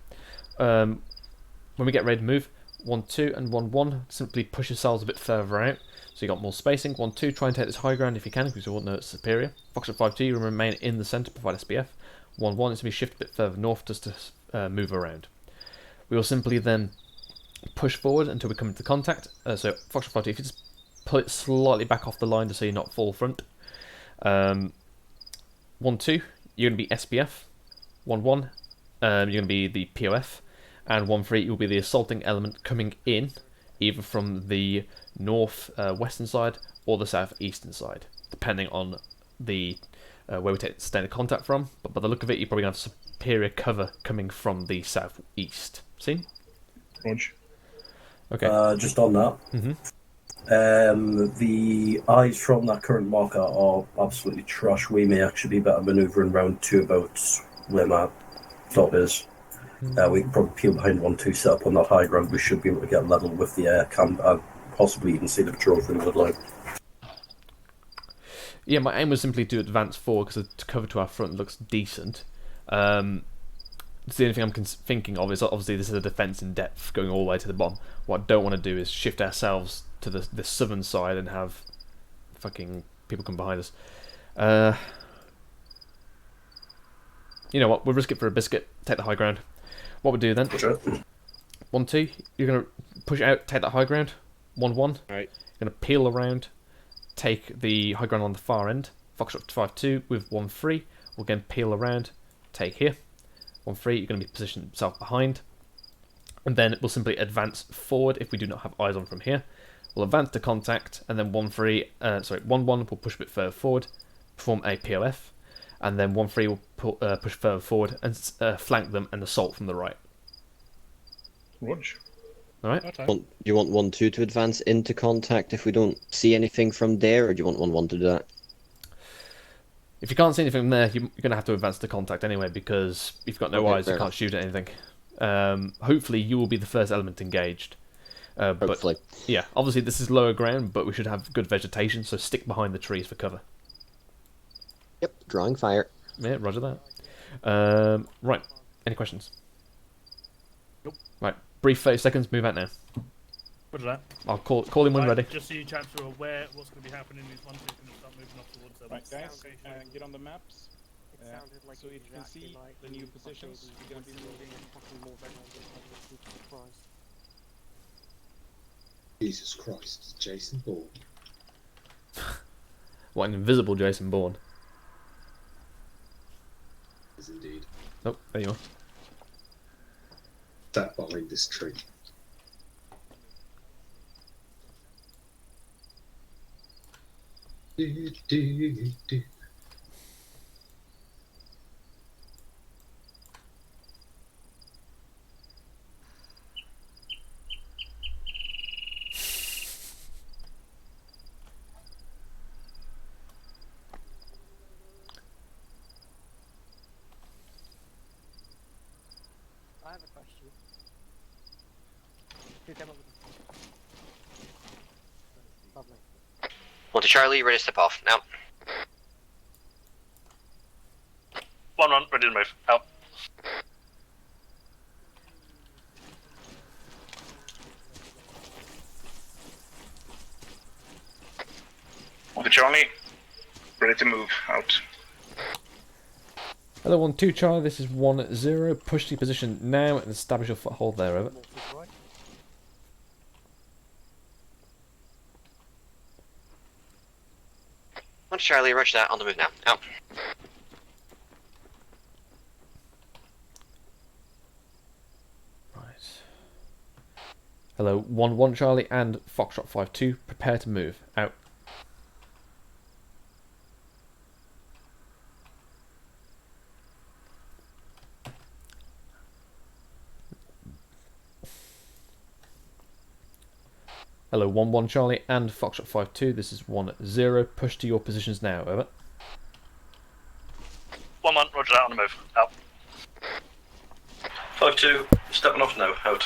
A: When we get ready to move, 1-2 and 1-1, simply push yourselves a bit further out. So you got more spacing. 1-2, try and take this high ground if you can, because you won't know it's superior. Foxtrot 5-2, you remain in the centre, provide SBF. 1-1, it's going to be shifted a bit further north just to move around. We will simply then push forward until we come into contact. So Foxtrot 5-2, if you just pull it slightly back off the line to so you're not full front. 1-2, you're going to be SBF. 1-1, you're going to be the POF. And 1-3, you'll be the assaulting element coming in, either from the north western side or the southeastern side, depending on the where we take standard contact from. But by the look of it, you're probably going to have superior cover coming from the southeast. See?
Q: Roger.
A: Okay.
Q: Just on that, the eyes from that current marker are absolutely trash. We may actually be better manoeuvring round to about where my dot is. We can probably peel behind 1-2, set up on that high ground. We should be able to get level with the air camp and possibly even see the patrol through the woodline.
A: Yeah, my aim was simply to advance forward because the cover to our front looks decent. The only thing I'm thinking of is obviously this is a defence in depth going all the way to the bottom. What I don't want to do is shift ourselves to the southern side and have fucking people come behind us. You know what? We'll risk it for a biscuit. Take the high ground. What we do then? 1-2. You're gonna push out. Take that high ground. 1-1.
F: Right.
A: You're gonna peel around. Take the high ground on the far end. Foxtrot 5-2 with 1-3. We'll again peel around. Take here. 1-3. You're gonna be positioned yourself behind, and then we'll simply advance forward if we do not have eyes on from here. We'll advance to contact, and then 1-1 will push a bit further forward, perform a POF. And then 1-3 will push further forward and flank them and assault from the right.
Q: Watch.
A: Alright.
F: Do you want 1-2 to advance into contact if we don't see anything from there, or do you want 1-1 to do that?
A: If you can't see anything from there, you're going to have to advance to contact anyway, because if you've got no eyes, you can't shoot at anything. Hopefully, you will be the first element engaged.
F: Hopefully.
A: But, yeah, obviously this is lower ground, but we should have good vegetation, so stick behind the trees for cover.
F: Yep, drawing fire.
A: Yeah, roger that. Right, any questions?
K: Nope.
A: Right, brief 30 seconds, move out now.
K: Roger that.
A: I'll call him when ready.
K: Just so you chaps are aware what's going to be happening is once we're going to start moving up towards them.
R: Right, guys, get on the maps. So if you can see the new positions, you're going to be moving.
P: Jesus Christ, it's Jason Bourne.
A: What, an invisible Jason Bourne?
P: Is indeed.
A: Oh, there you are.
P: That behind this tree. Do.
E: I have a question. Who came up with this? Lovely.
S: 1 to Charlie, ready to step off. Now.
O: 1-1, ready to move. Out.
L: The Charlie, ready to move. Out.
A: Hello, 1-2 Charlie, this is 1-0. Push to your position now and establish your foothold there, over.
S: 1 to Charlie, roger that, on the move now. Out.
A: Right. Hello, 1-1 Charlie and Foxtrot 5-2. Prepare to move. Out. Hello, 1-1 Charlie and Foxtrot 5-2. This is 1-0. Push to your positions now, over.
O: 1-1, roger that, on the move. Out.
T: 5-2, stepping off now. Out.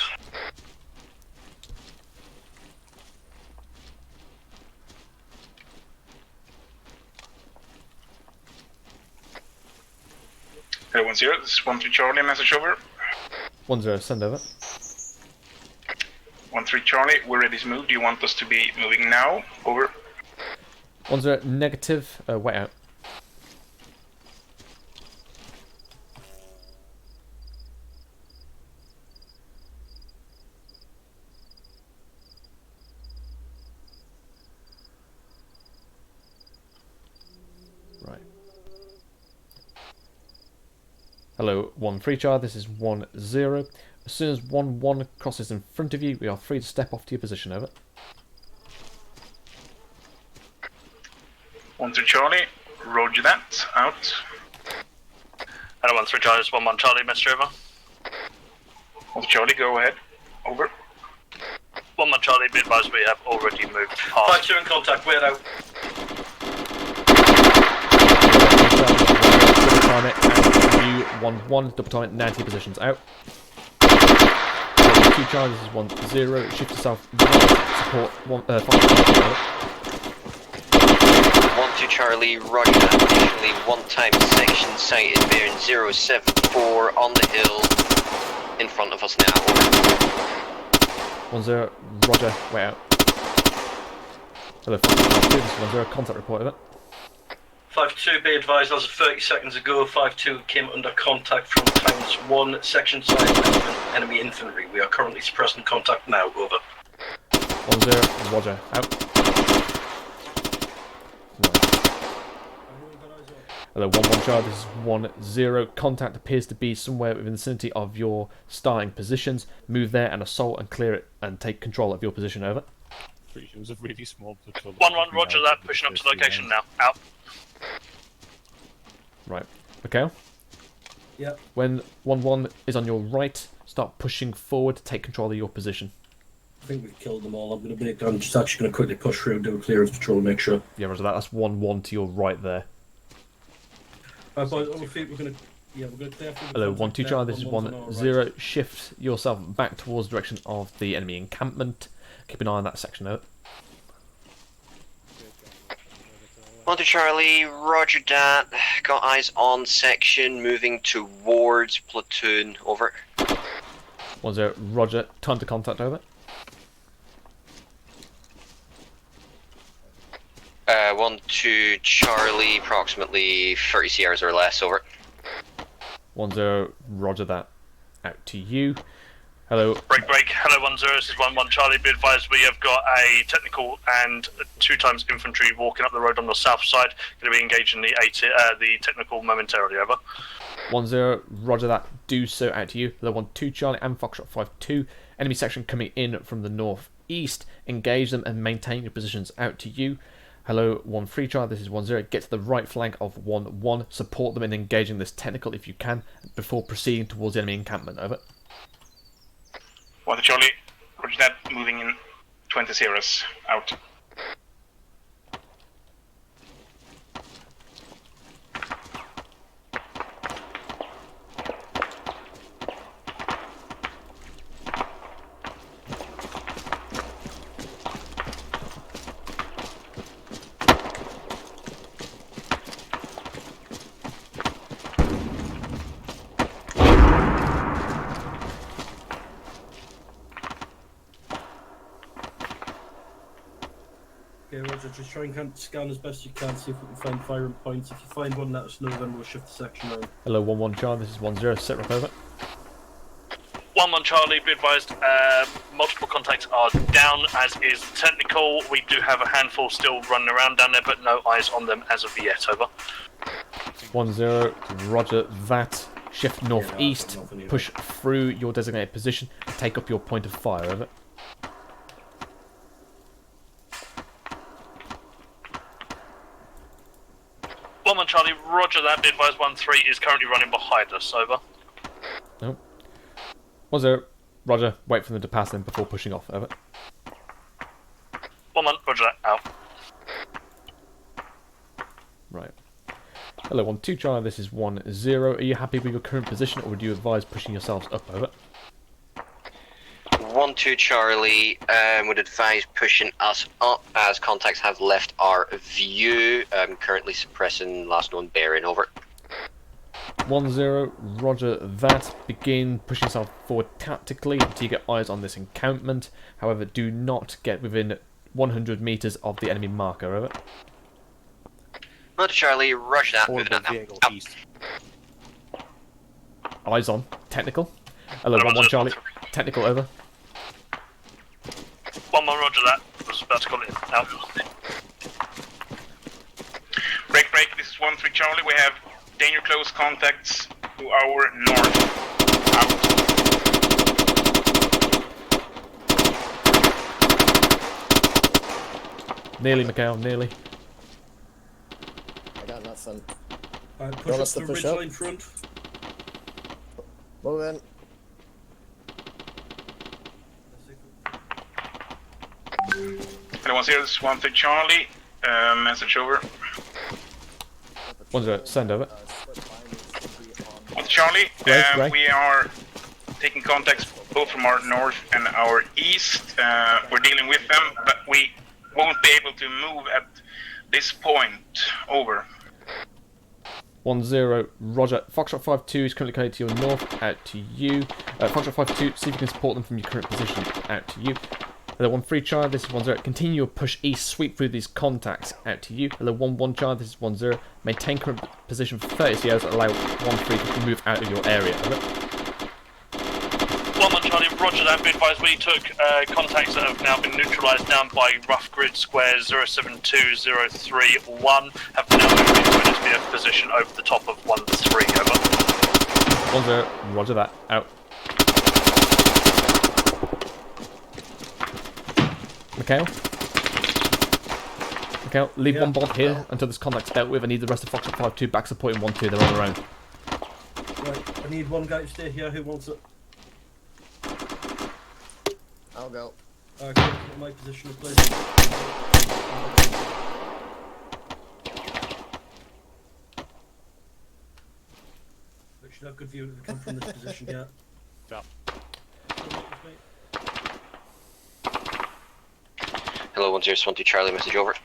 L: 1-0, this is 1-3 Charlie, message over.
A: 1-0, send over.
L: 1-3 Charlie, we're ready to move. Do you want us to be moving now? Over.
A: 1-0, negative, wait out. Right. Hello, 1-3 Char, this is 1-0. As soon as 1-1 crosses in front of you, we are free to step off to your position, over.
L: 1-3 Charlie, roger that, out.
O: Hello, 1-3 Charlie, this is 1-1 Charlie, message over.
L: 1-3 Charlie, go ahead, over.
O: 1-1 Charlie, be advised we have already moved past.
T: 5-2 in contact, we're out.
A: Double time it, and you 1-1, double time it, now to your positions, out. 2 Charlie, this is 1-0, shift yourself, support 5
S: 1-2 Charlie, roger that. Additionally, one-time section sighted bearing 074 on the hill in front of us now.
A: 1-0, roger, way out. Hello, 5-2, this is 1-0, contact report of it.
T: 5-2, be advised, as of 30 seconds ago, 5-2 came under contact from times 1, section side enemy infantry. We are currently suppressing contact now, over.
A: 1-0, roger, out. Hello, 1-1 Charlie, this is 1-0. Contact appears to be somewhere within the vicinity of your starting positions. Move there and assault and clear it and take control of your position, over.
G: Pretty sure it was a really small platoon.
O: 1-1, roger that, pushing up to location now, out.
A: Right, okay.
Q: Yep.
A: When 1-1 is on your right, start pushing forward to take control of your position.
Q: I think we've killed them all. I'm just actually going to quickly push through, do a clearance patrol, make sure.
A: Yeah, roger that. That's 1-1 to your right there.
Q: Boys, on my feet, we're going to clear.
A: Hello, 1-2 Charlie, this is 1-0. Shift yourself back towards the direction of the enemy encampment. Keep an eye on that section, over.
S: 1-2 Charlie, roger that. Got eyes on section, moving towards platoon, over.
A: 1-0, roger. Time to contact, over.
S: 1-2 Charlie, approximately 30 CRs or less, over.
A: 1-0, roger that. Out to you. Hello.
O: Break. Hello, 1-0, this is 1-1 Charlie, be advised we have got a technical and 2 times infantry walking up the road on the south side. Going to be engaging the technical momentarily, over.
A: 1-0, roger that. Do so, out to you. Hello, 1-2 Charlie and Foxtrot 5-2. Enemy section coming in from the northeast. Engage them and maintain your positions, out to you. Hello, 1-3 Charlie, this is 1-0. Get to the right flank of 1-1. Support them in engaging this technical if you can, before proceeding towards the enemy encampment, over.
L: 1-3 Charlie, roger that, moving in 20 zeros, out.
Q: Okay, Roger, just try and scan as best you can, see if we can find firing points. If you find one, let us know, then we'll shift the section around.
A: Hello, 1-1 Charlie, this is 1-0. Set rep, over.
O: 1-1 Charlie, be advised, multiple contacts are down, as is technical. We do have a handful still running around down there, but no eyes on them as of yet, over.
A: 1-0, roger that. Shift northeast, push through your designated position, and take up your point of fire, over.
O: Charlie, roger that. Be advised, 1-3 is currently running behind us, over.
A: Nope. 1-0, roger. Wait for them to pass them before pushing off, over.
O: 1-1, roger that, out.
A: Right. Hello, 1-2 Charlie, this is 1-0. Are you happy with your current position, or would you advise pushing yourselves up, over?
S: 1-2 Charlie, would advise pushing us up as contacts have left our view. Currently suppressing last known bearing, over.
A: 1-0, roger that. Begin pushing yourself forward tactically until you get eyes on this encampment. However, do not get within 100 meters of the enemy marker, over.
S: Roger, Charlie, roger that. Moving out now. Out.
A: Eyes on. Technical. Hello, 1-1 Charlie. Technical, over.
O: 1-1, roger that. I was about to call it out.
L: Break, this is 1-3 Charlie. We have danger close contacts to our north. Out.
A: Nearly, Mikhail, nearly.
D: I got nothing.
Q: Alright,
D: Don't
Q: push up
D: let's
Q: to the
D: push up.
Q: ridgeline front.
D: Move in.
L: Hello, 1-0, this is 1-3 Charlie. Message over.
A: 1-0, send over.
L: 1-3 Charlie,
A: Right.
L: we are taking contacts both from our north and our east. We're dealing with them, but we won't be able to move at this point. Over.
A: 1-0, roger. Foxtrot 5-2 is currently connected to your north, out to you. Foxtrot 5-2, see if you can support them from your current position, out to you. Hello, 1-3 Charlie, this is 1-0. Continue your push east, sweep through these contacts, out to you. Hello, 1-1 Charlie, this is 1-0. Maintain current position for 30 hours, allow 1-3 to move out of your area. Over.
O: 1-1 Charlie, roger that. Be advised, we took contacts that have now been neutralised down by rough grid squares 072031. Have now moved into an SBF position over the top of 1-3. Over.
A: 1-0, roger that, out. Mikhail? Mikhail, leave one bod here until this contact's dealt with. I need the rest of Foxtrot 5-2 back supporting 1-2, they're on their own.
Q: Right, I need one guy to stay here. Who wants it?
D: I'll go.
Q: Okay, in my position of place. We should have good view if we come from this position, yeah.
G: Stop.
S: Hello, 1-0, Charlie, message over.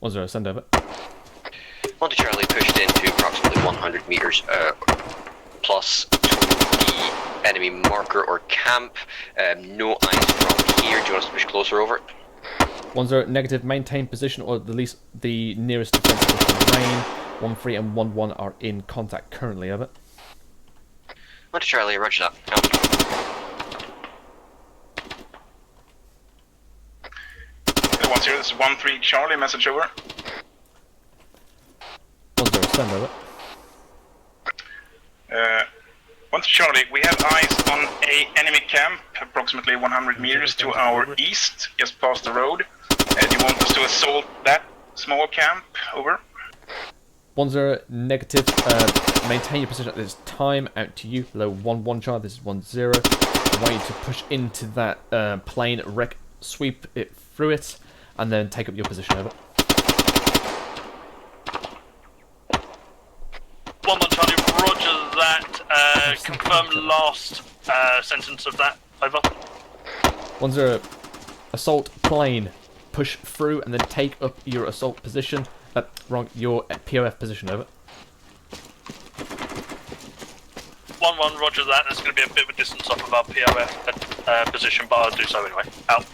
A: 1-0, send over.
S: 1-2 Charlie, pushed into approximately 100 meters plus to the enemy marker or camp. No eyes from here. Do you want us to push closer over?
A: 1-0, negative, maintain position or at least the nearest defensive terrain. 1-3 and 1-1 are in contact currently, over.
S: 1-2 Charlie, roger that. Out.
L: Hello, 1-0, this is 1-3 Charlie. Message over.
A: 1-0, send over.
L: 1-3 Charlie, we have eyes on a enemy camp approximately 100 meters to our east, just past the road. Do you want us to assault that small camp? Over.
A: 1-0, negative, maintain your position at this time, out to you. Hello, 1-1 Charlie, this is 1-0. I want you to push into that plane, sweep it through it, and then take up your position, over.
O: 1-1 Charlie, roger that. Confirm last sentence of that. Over.
A: 1-0, assault plane, push through and then take up your assault position. Wrong, your POF position, over.
O: 1-1, roger that. There's going to be a bit of a distance off of our POF position, but I'll do so anyway. Out.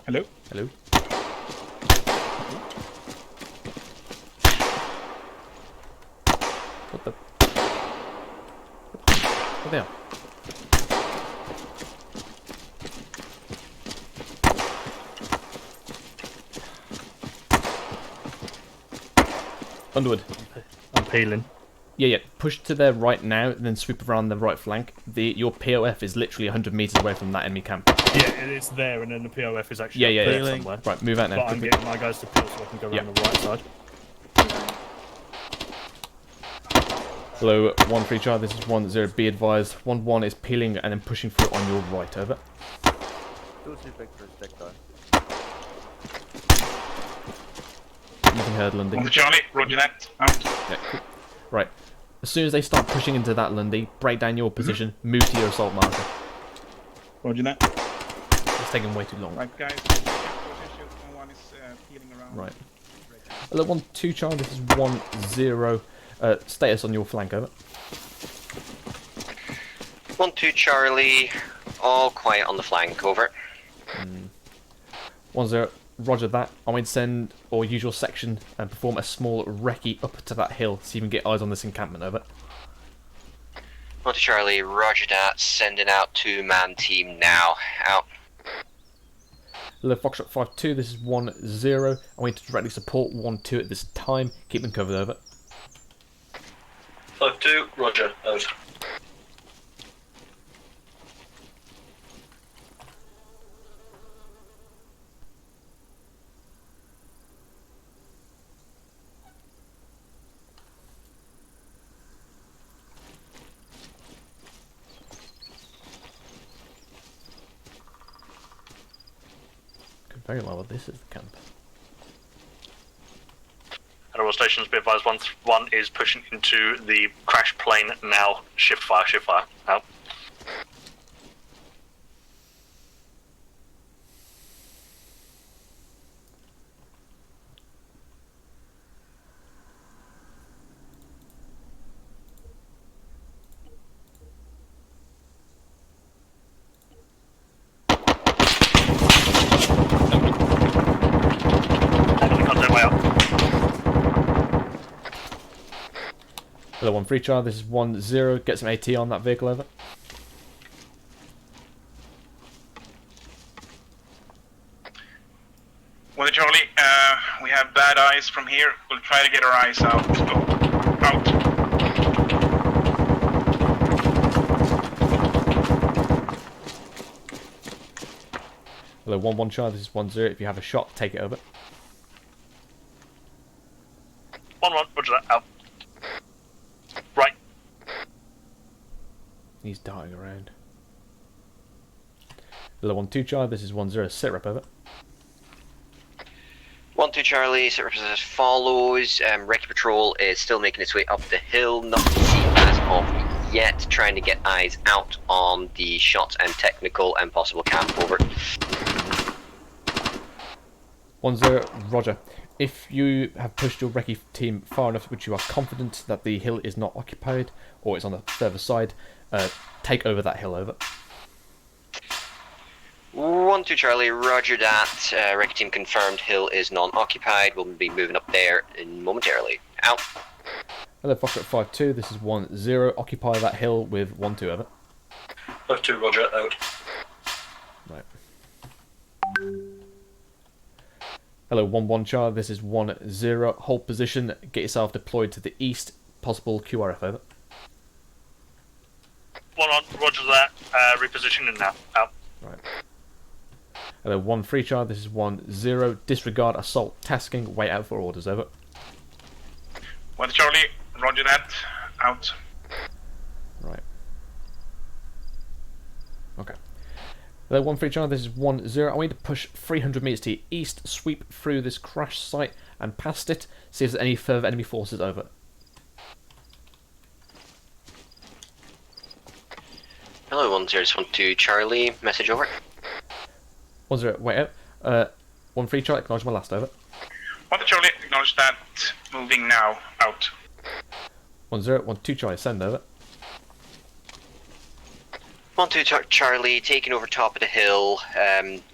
R: Hello?
A: Hello? What the? What the hell? Underwood.
K: I'm peeling.
A: Yeah. Push to their right now, and then sweep around the right flank. Your POF is literally 100 meters away from that enemy camp.
K: Yeah, it's there, and then the POF is actually
A: Yeah.
K: there somewhere.
A: Right, move out now.
K: But I'm getting my guys to peel so I can go around the right side.
A: Hello, 1-3 Charlie, this is 1-0, be advised. 1-1 is peeling and then pushing through on your right, over.
C: Still too big for a stick though.
A: Nothing heard, Lundy.
L: 1-3 Charlie, roger that. Out.
A: Yeah, cool. Right. As soon as they start pushing into that, Lundy, break down your position, move to your assault marker.
R: Roger that.
A: It's taking way too long.
R: Right, guys. One is peeling around.
A: Right. Alert 1-2 Charlie, this is 1-0. Status on your flank, over.
S: 1-2 Charlie, all quiet on the flank, over.
A: 1-0, roger that. I'm going to send, or use your section, and perform a small recce up to that hill, so you can get eyes on this encampment, over.
S: 1-2 Charlie, roger that. Sending out 2-man team now. Out.
A: Alert Foxtrot 5-2, this is 1-0. I'm going to directly support 1-2 at this time. Keep them covered, over.
T: 5-2, roger, out.
A: Very well, this is the camp.
K: At all stations, be advised, one is pushing into the crash plane now. Shift fire, out.
A: Hello, 1-3 Charlie, this is 1-0. Get some AT on that vehicle, over.
L: Well, Charlie, we have bad eyes from here. We'll try to get our eyes out. Out.
A: Hello, 1-1 Charlie, this is 1-0. If you have a shot, take it, over.
K: 1-1, roger that, out. Right.
A: He's darting around. Hello, 1-2 Charlie, this is 1-0. Sit rep, over.
S: 1-2 Charlie, sit rep as follows. Recce Patrol is still making its way up the hill. Nothing seen as of yet. Trying to get eyes out on the shots and technical and possible camp, over.
A: 1-0, roger. If you have pushed your recce team far enough which you are confident that the hill is not occupied, or it's on the further side, take over that hill, over.
S: 1-2 Charlie, roger that. Recce team confirmed hill is non-occupied. We'll be moving up there momentarily. Out.
A: Hello, Foxtrot 5-2, this is 1-0. Occupy that hill with 1-2, over.
T: 5-2, roger, out.
A: Right. Hello, 1-1 Charlie, this is 1-0. Hold position, get yourself deployed to the east. Possible QRF, over.
K: 1-1, roger that. Repositioning now, out.
A: Right. Hello, 1-3 Charlie, this is 1-0. Disregard assault tasking, wait out for orders, over.
L: 1 Charlie, roger that. Out.
A: Right. Okay. Hello, 1-3 Charlie, this is 1-0. I want you to push 300 metres to the east, sweep through this crash site and past it, see if there's any further enemy forces, over.
S: Hello, 1-0-1-2 Charlie, message over.
A: 1-0, wait out. 1-3 Charlie, acknowledge my last, over.
L: 1 Charlie, acknowledge that. Moving now. Out.
A: 1-0, 1-2 Charlie, send, over.
S: 1-2 Charlie, taking over top of the hill.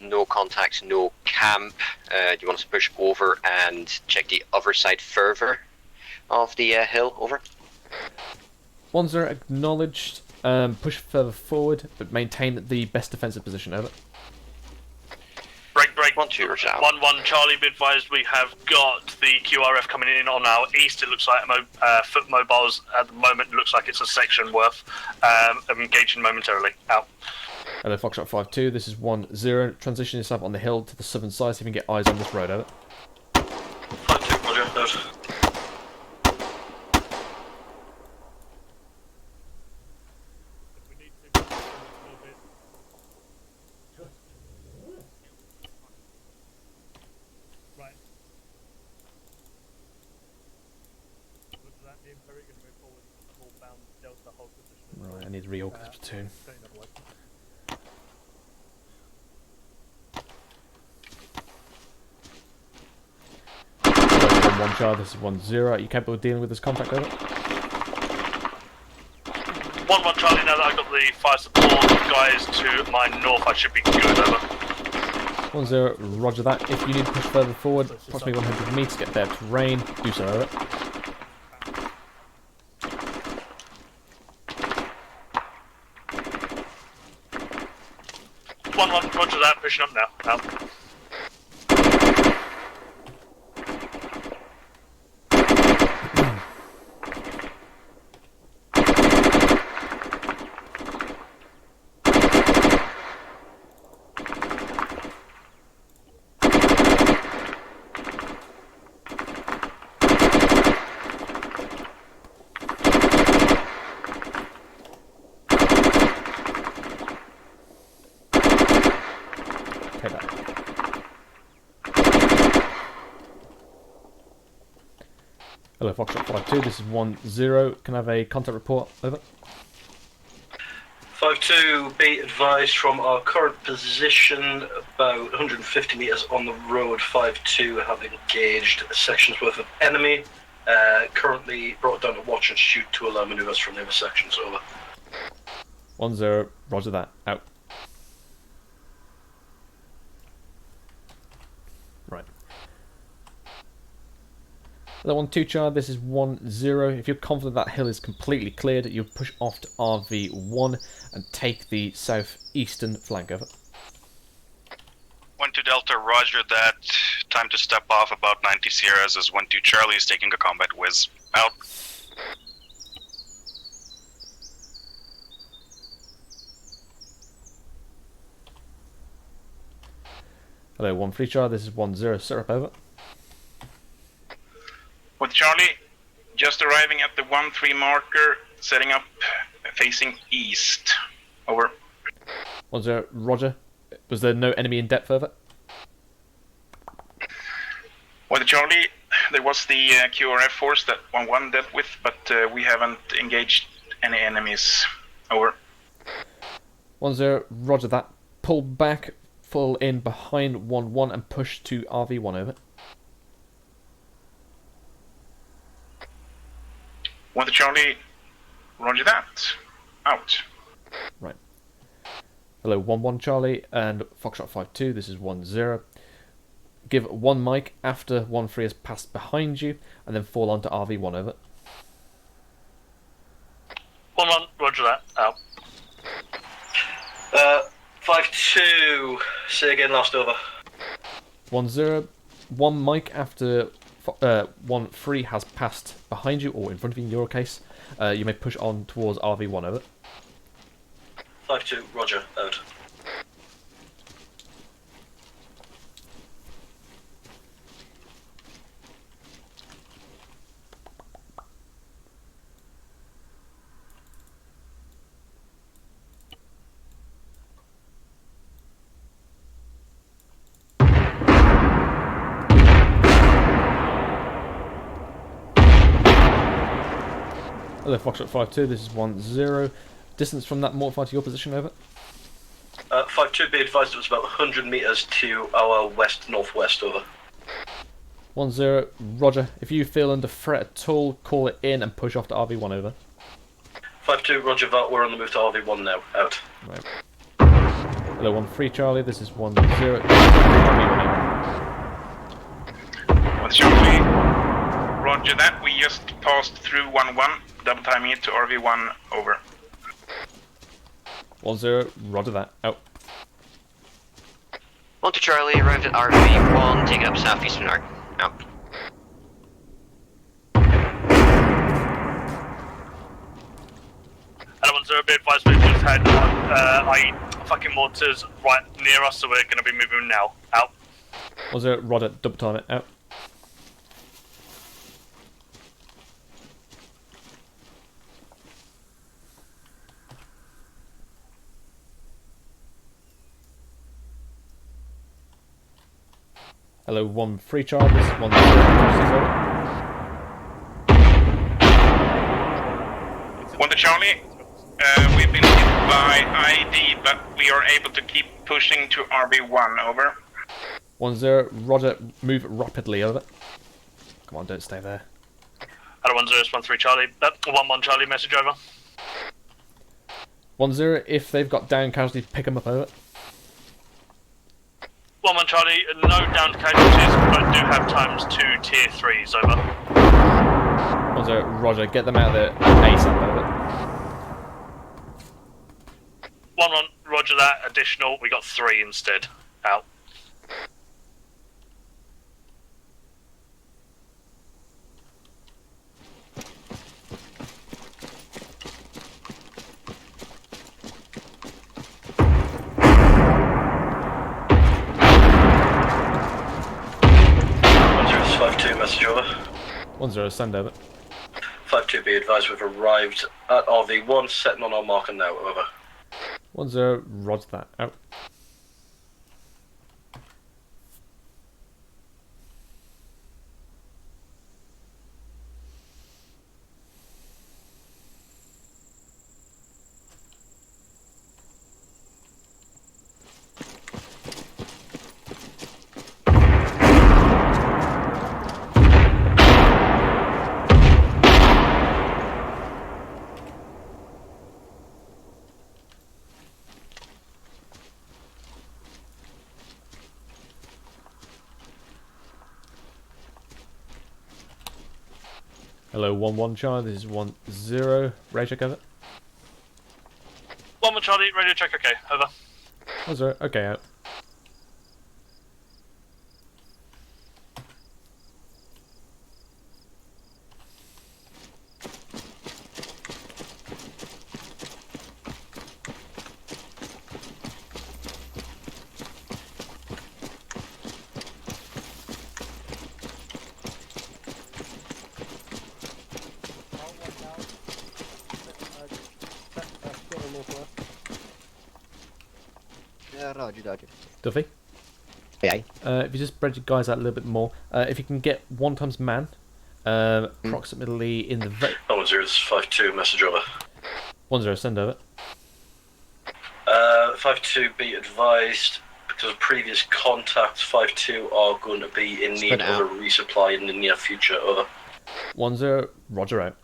S: No contacts, no camp. Do you want us to push over and check the other side further of the hill? Over.
A: 1-0 acknowledged. Push further forward, but maintain the best defensive position, over.
K: Break.
S: 1-2, roger.
K: 1-1 Charlie, be advised we have got the QRF coming in on our east. It looks like foot mobiles at the moment. It looks like it's a section worth. I'm engaging momentarily. Out.
A: Hello, Foxtrot 5-2, this is 1-0. Transition yourself on the hill to the southern side so you can get eyes on this road, over.
T: 5-2, roger, out.
A: Right, I need to reorg this platoon. 1 Charlie, this is 1-0. Are you capable of dealing with this contact, over?
O: 1-1 Charlie, now that I've got the fire support guys to my north, I should be good, over.
A: 1-0, roger that. If you need to push further forward, approximately 100 meters, get their terrain, do so, over.
O: Roger that, pushing up now. Out.
A: Hello, Foxtrot 5-2, this is 1-0. Can I have a contact report? Over.
T: 5-2, be advised from our current position, about 150 metres on the road. 5-2 have engaged a section's worth of enemy. Currently brought down to watch and shoot to allow manoeuvres from the other sections. Over.
A: 1-0, roger that. Out. Right. The 1-2 Charlie, this is 1-0. If you're confident that hill is completely cleared, you'll push off to RV1 and take the southeastern flank, over.
H: 1-2 Delta, roger that. Time to step off about 90 Sierras as 1-2 Charlie is taking a combat whiz. Out.
A: Hello, 1-3 Charlie, this is 1-0. Syrup, over.
L: With Charlie, just arriving at the 1-3 marker, setting up facing east. Over.
A: 1-0, roger. Was there no enemy in depth, over?
L: With Charlie, there was the QRF force that 1-1 dealt with, but we haven't engaged any enemies. Over.
A: 1-0, roger that. Pull back, fall in behind 1-1 and push to RV1, over.
L: 1-2 Charlie, roger that. Out.
A: Right. Hello, 1-1 Charlie and Foxtrot 5-2, this is 1-0. Give 1 mic after 1-3 has passed behind you, and then fall onto RV1, over.
O: 1-1, roger that. Out.
T: 5-2, say again, last over.
A: 1-0, 1 mic after 1-3 has passed behind you, or in front of you in your case. You may push on towards RV1, over.
T: 5-2, roger, out.
A: Hello, Foxtrot 5-2, this is 1-0. Distance from that mortar fire to your position, over.
T: 5-2, be advised it was about 100 metres to our west-northwest, over.
A: 1-0, roger. If you feel under threat at all, call it in and push off to RV1, over.
T: 5-2, roger that, we're on the move to RV1 now, out.
A: Right. Hello, 1-3 Charlie, this is 1-0. RV1, over.
L: 1 Charlie, roger that. We just passed through 1-1, double timing it to RV1, over.
A: 1-0, roger that. Out.
S: 1-2 Charlie, arrived at RV1, taking up southeastern arc. Out.
O: Element 0, be advised we've just had fucking mortars right near us, so we're going to be moving now. Out.
A: 1-0, roger, double time it. Out. Hello, 1-3 Charlie, this is 1-0.
L: One to Charlie, we've been hit by ID, but we are able to keep pushing to RV1, over.
A: 1-0, roger, move rapidly, over. Come on, don't stay there.
O: Hello, 1013 Charlie. 11 Charlie, message over.
A: 10, if they've got down casualties, pick them up, over.
O: 11 Charlie, no downed casualties, but I do have times 2 tier 3s, over.
A: 10, roger, get them out of there ASAP, over.
O: 1-1, roger that, additional, we got 3 instead. Out. Message over.
A: 10, send over.
T: 5-2, be advised we've arrived at RV1, setting on our marker now, over.
A: 10, roger that, out. Hello, 1-1 Charlie, this is 10, radio check over.
O: 1-1 Charlie, radio check, okay, over.
A: 10, okay, out.
F: Roger.
A: Duffy?
F: Aye.
A: If you just spread your guys out a little bit more, if you can get 1 times man, approximately in the...
T: 10-52, message over.
A: 10, send over.
T: 5-2, be advised, because of previous contacts, 5-2 are going to be in need of a resupply in the near future, over.
A: 10, roger out.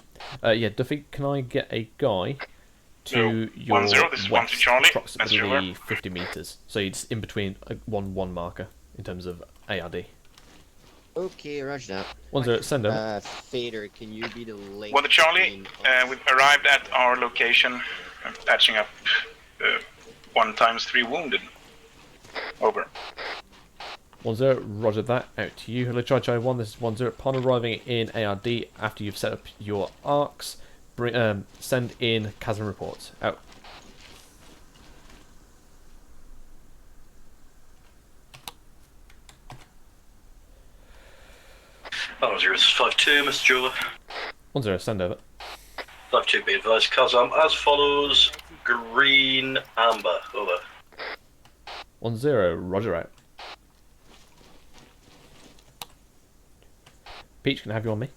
A: Yeah, Duffy, can I get a guy to your
L: 10, this is 1
A: west,
L: Charlie.
A: approximately 50 metres. So it's in between a 1-1 marker in terms of ARD.
F: Okay, roger that.
A: 10, send over.
F: Fader, can you be the link?
L: 1 Charlie, we've arrived at our location, patching up 1 times 3 wounded. Over.
A: 10, roger that, out to you. Hello, Charlie 1, this is 10. Upon arriving in ARD, after you've set up your arcs, send in chasm reports. Out.
T: Oh, 052, Mr. Jeweler.
A: 10, send over.
T: 5-2, be advised, Kazam, as follows, green, amber, over.
A: 10, roger out. Peach, can I have you on me?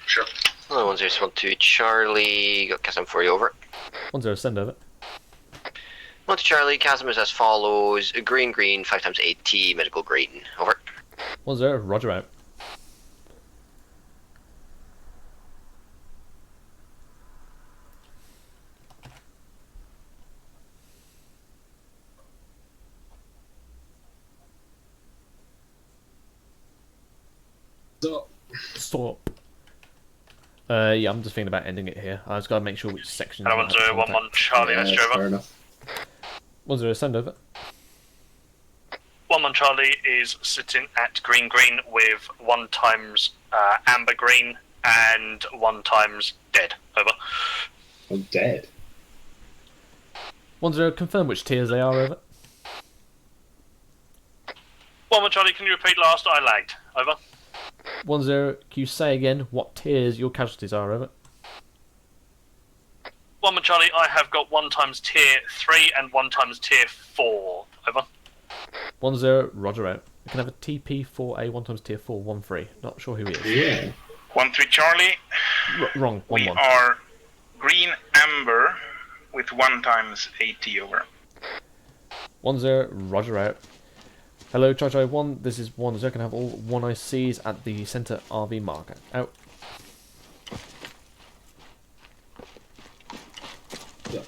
S: Sure. Hello, 1012 Charlie, got Chasm for you, over.
A: 10, send over.
S: 1 to Charlie, Chasm is as follows, green, 5 times AT, medical green, over.
A: 10, roger out. Stop. Yeah, I'm just thinking about ending it here. I just got to make sure which section.
O: 1 Charlie, message over.
A: 10, send over.
O: 1 Charlie is sitting at green with 1 times amber green and 1 times dead. Over.
P: I'm dead.
A: 10, confirm which tiers they are, over.
O: 1 Charlie, can you repeat last? I lagged. Over.
A: 10, can you say again what tiers your casualties are, over?
O: 1 Charlie, I have got 1 times tier 3 and 1 times tier 4. Over.
A: 10, roger out. I can have a TP4A 1 times tier 4, 1-3. Not sure who he is.
P: Yeah.
L: 1-3 Charlie.
A: Wrong, 1-1.
L: We are green amber with 1 times AT, over.
A: 10, roger out. Hello, Chai 1. This is 1. So I can have all 1 ICs at the center RV marker. Out.
P: Yeah.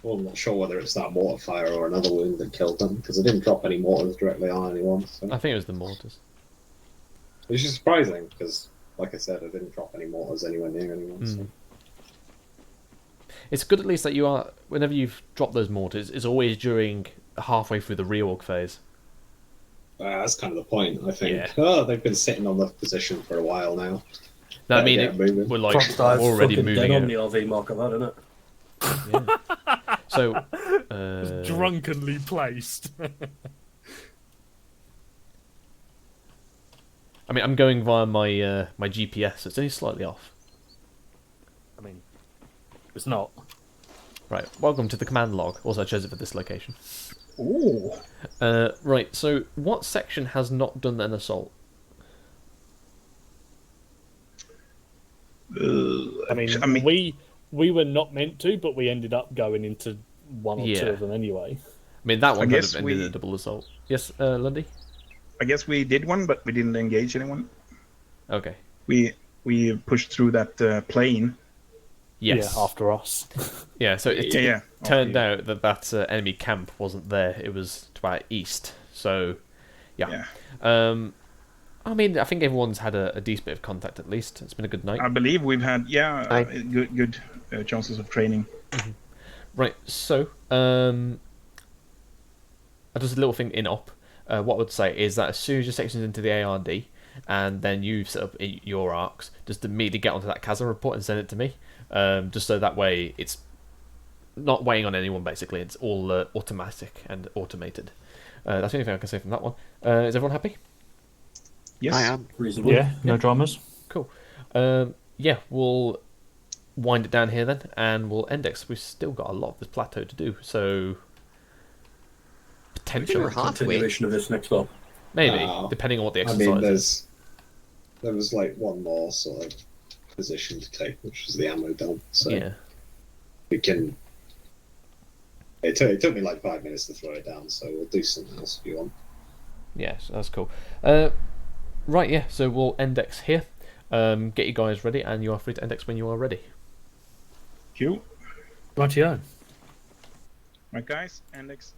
P: Well, I'm not sure whether it's that mortar fire or another wound that killed them, because I didn't drop any mortars directly on anyone. So.
A: I think it was the mortars.
P: Which is surprising, because, like I said, I didn't drop any mortars anywhere near anyone. So.
A: It's good at least that you are, whenever you've dropped those mortars, it's always during halfway through the reorg phase.
P: That's kind of the point, I think.
A: Yeah.
P: Oh, they've been sitting on the position for a while now.
A: I mean, we're like already moving
Q: on
A: out.
Q: the RV marker, that, isn't it?
A: So,
K: drunkenly placed.
A: I mean, I'm going via my my GPS, so it's only slightly off.
K: I mean, it's not.
A: Right, welcome to the command log. Also, I chose it for this location.
R: Ooh.
A: Right, so what section has not done an assault?
K: I mean, we were not meant to, but we ended up going into one or two of them anyway.
A: I mean, that one
R: I
A: could
R: guess
A: have ended in a double assault. Yes, Lundy?
R: I guess we did one, but we didn't engage anyone.
A: Okay.
R: We pushed through that plane.
A: Yes.
K: Yeah, after us.
A: Yeah, so it
R: Yeah,
A: turned out that enemy camp wasn't there. It was to our east. So, yeah. I mean, I think everyone's had a decent bit of contact at least. It's been a good night.
R: I believe we've had, good chances of training.
A: Right, so, just a little thing in op. What I would say is that as soon as your section's into the ARD, and then you set up your arcs, just immediately get onto that chasm report and send it to me. Just so that way it's not weighing on anyone, basically. It's all automatic and automated. That's the only thing I can say from that one. Is everyone happy?
R: Yes.
Q: I am. Reasonable.
K: Yeah, no dramas.
A: Cool. Yeah, we'll wind it down here then, and we'll index. We've still got a lot of this plateau to do, so potential
Q: continuation of this next up.
A: Maybe, depending on what the exercise
P: I mean,
A: is.
P: there was like one more sort of position to take, which was the ammo dump. So
A: yeah,
P: we can. It took me like 5 minutes to throw it down, so we'll do something else if you want.
A: Yeah, so that's cool. Right, yeah, so we'll index here. Get you guys ready, and you are free to index when you are ready.
R: Q.
K: Rightio.
R: Right, guys, index.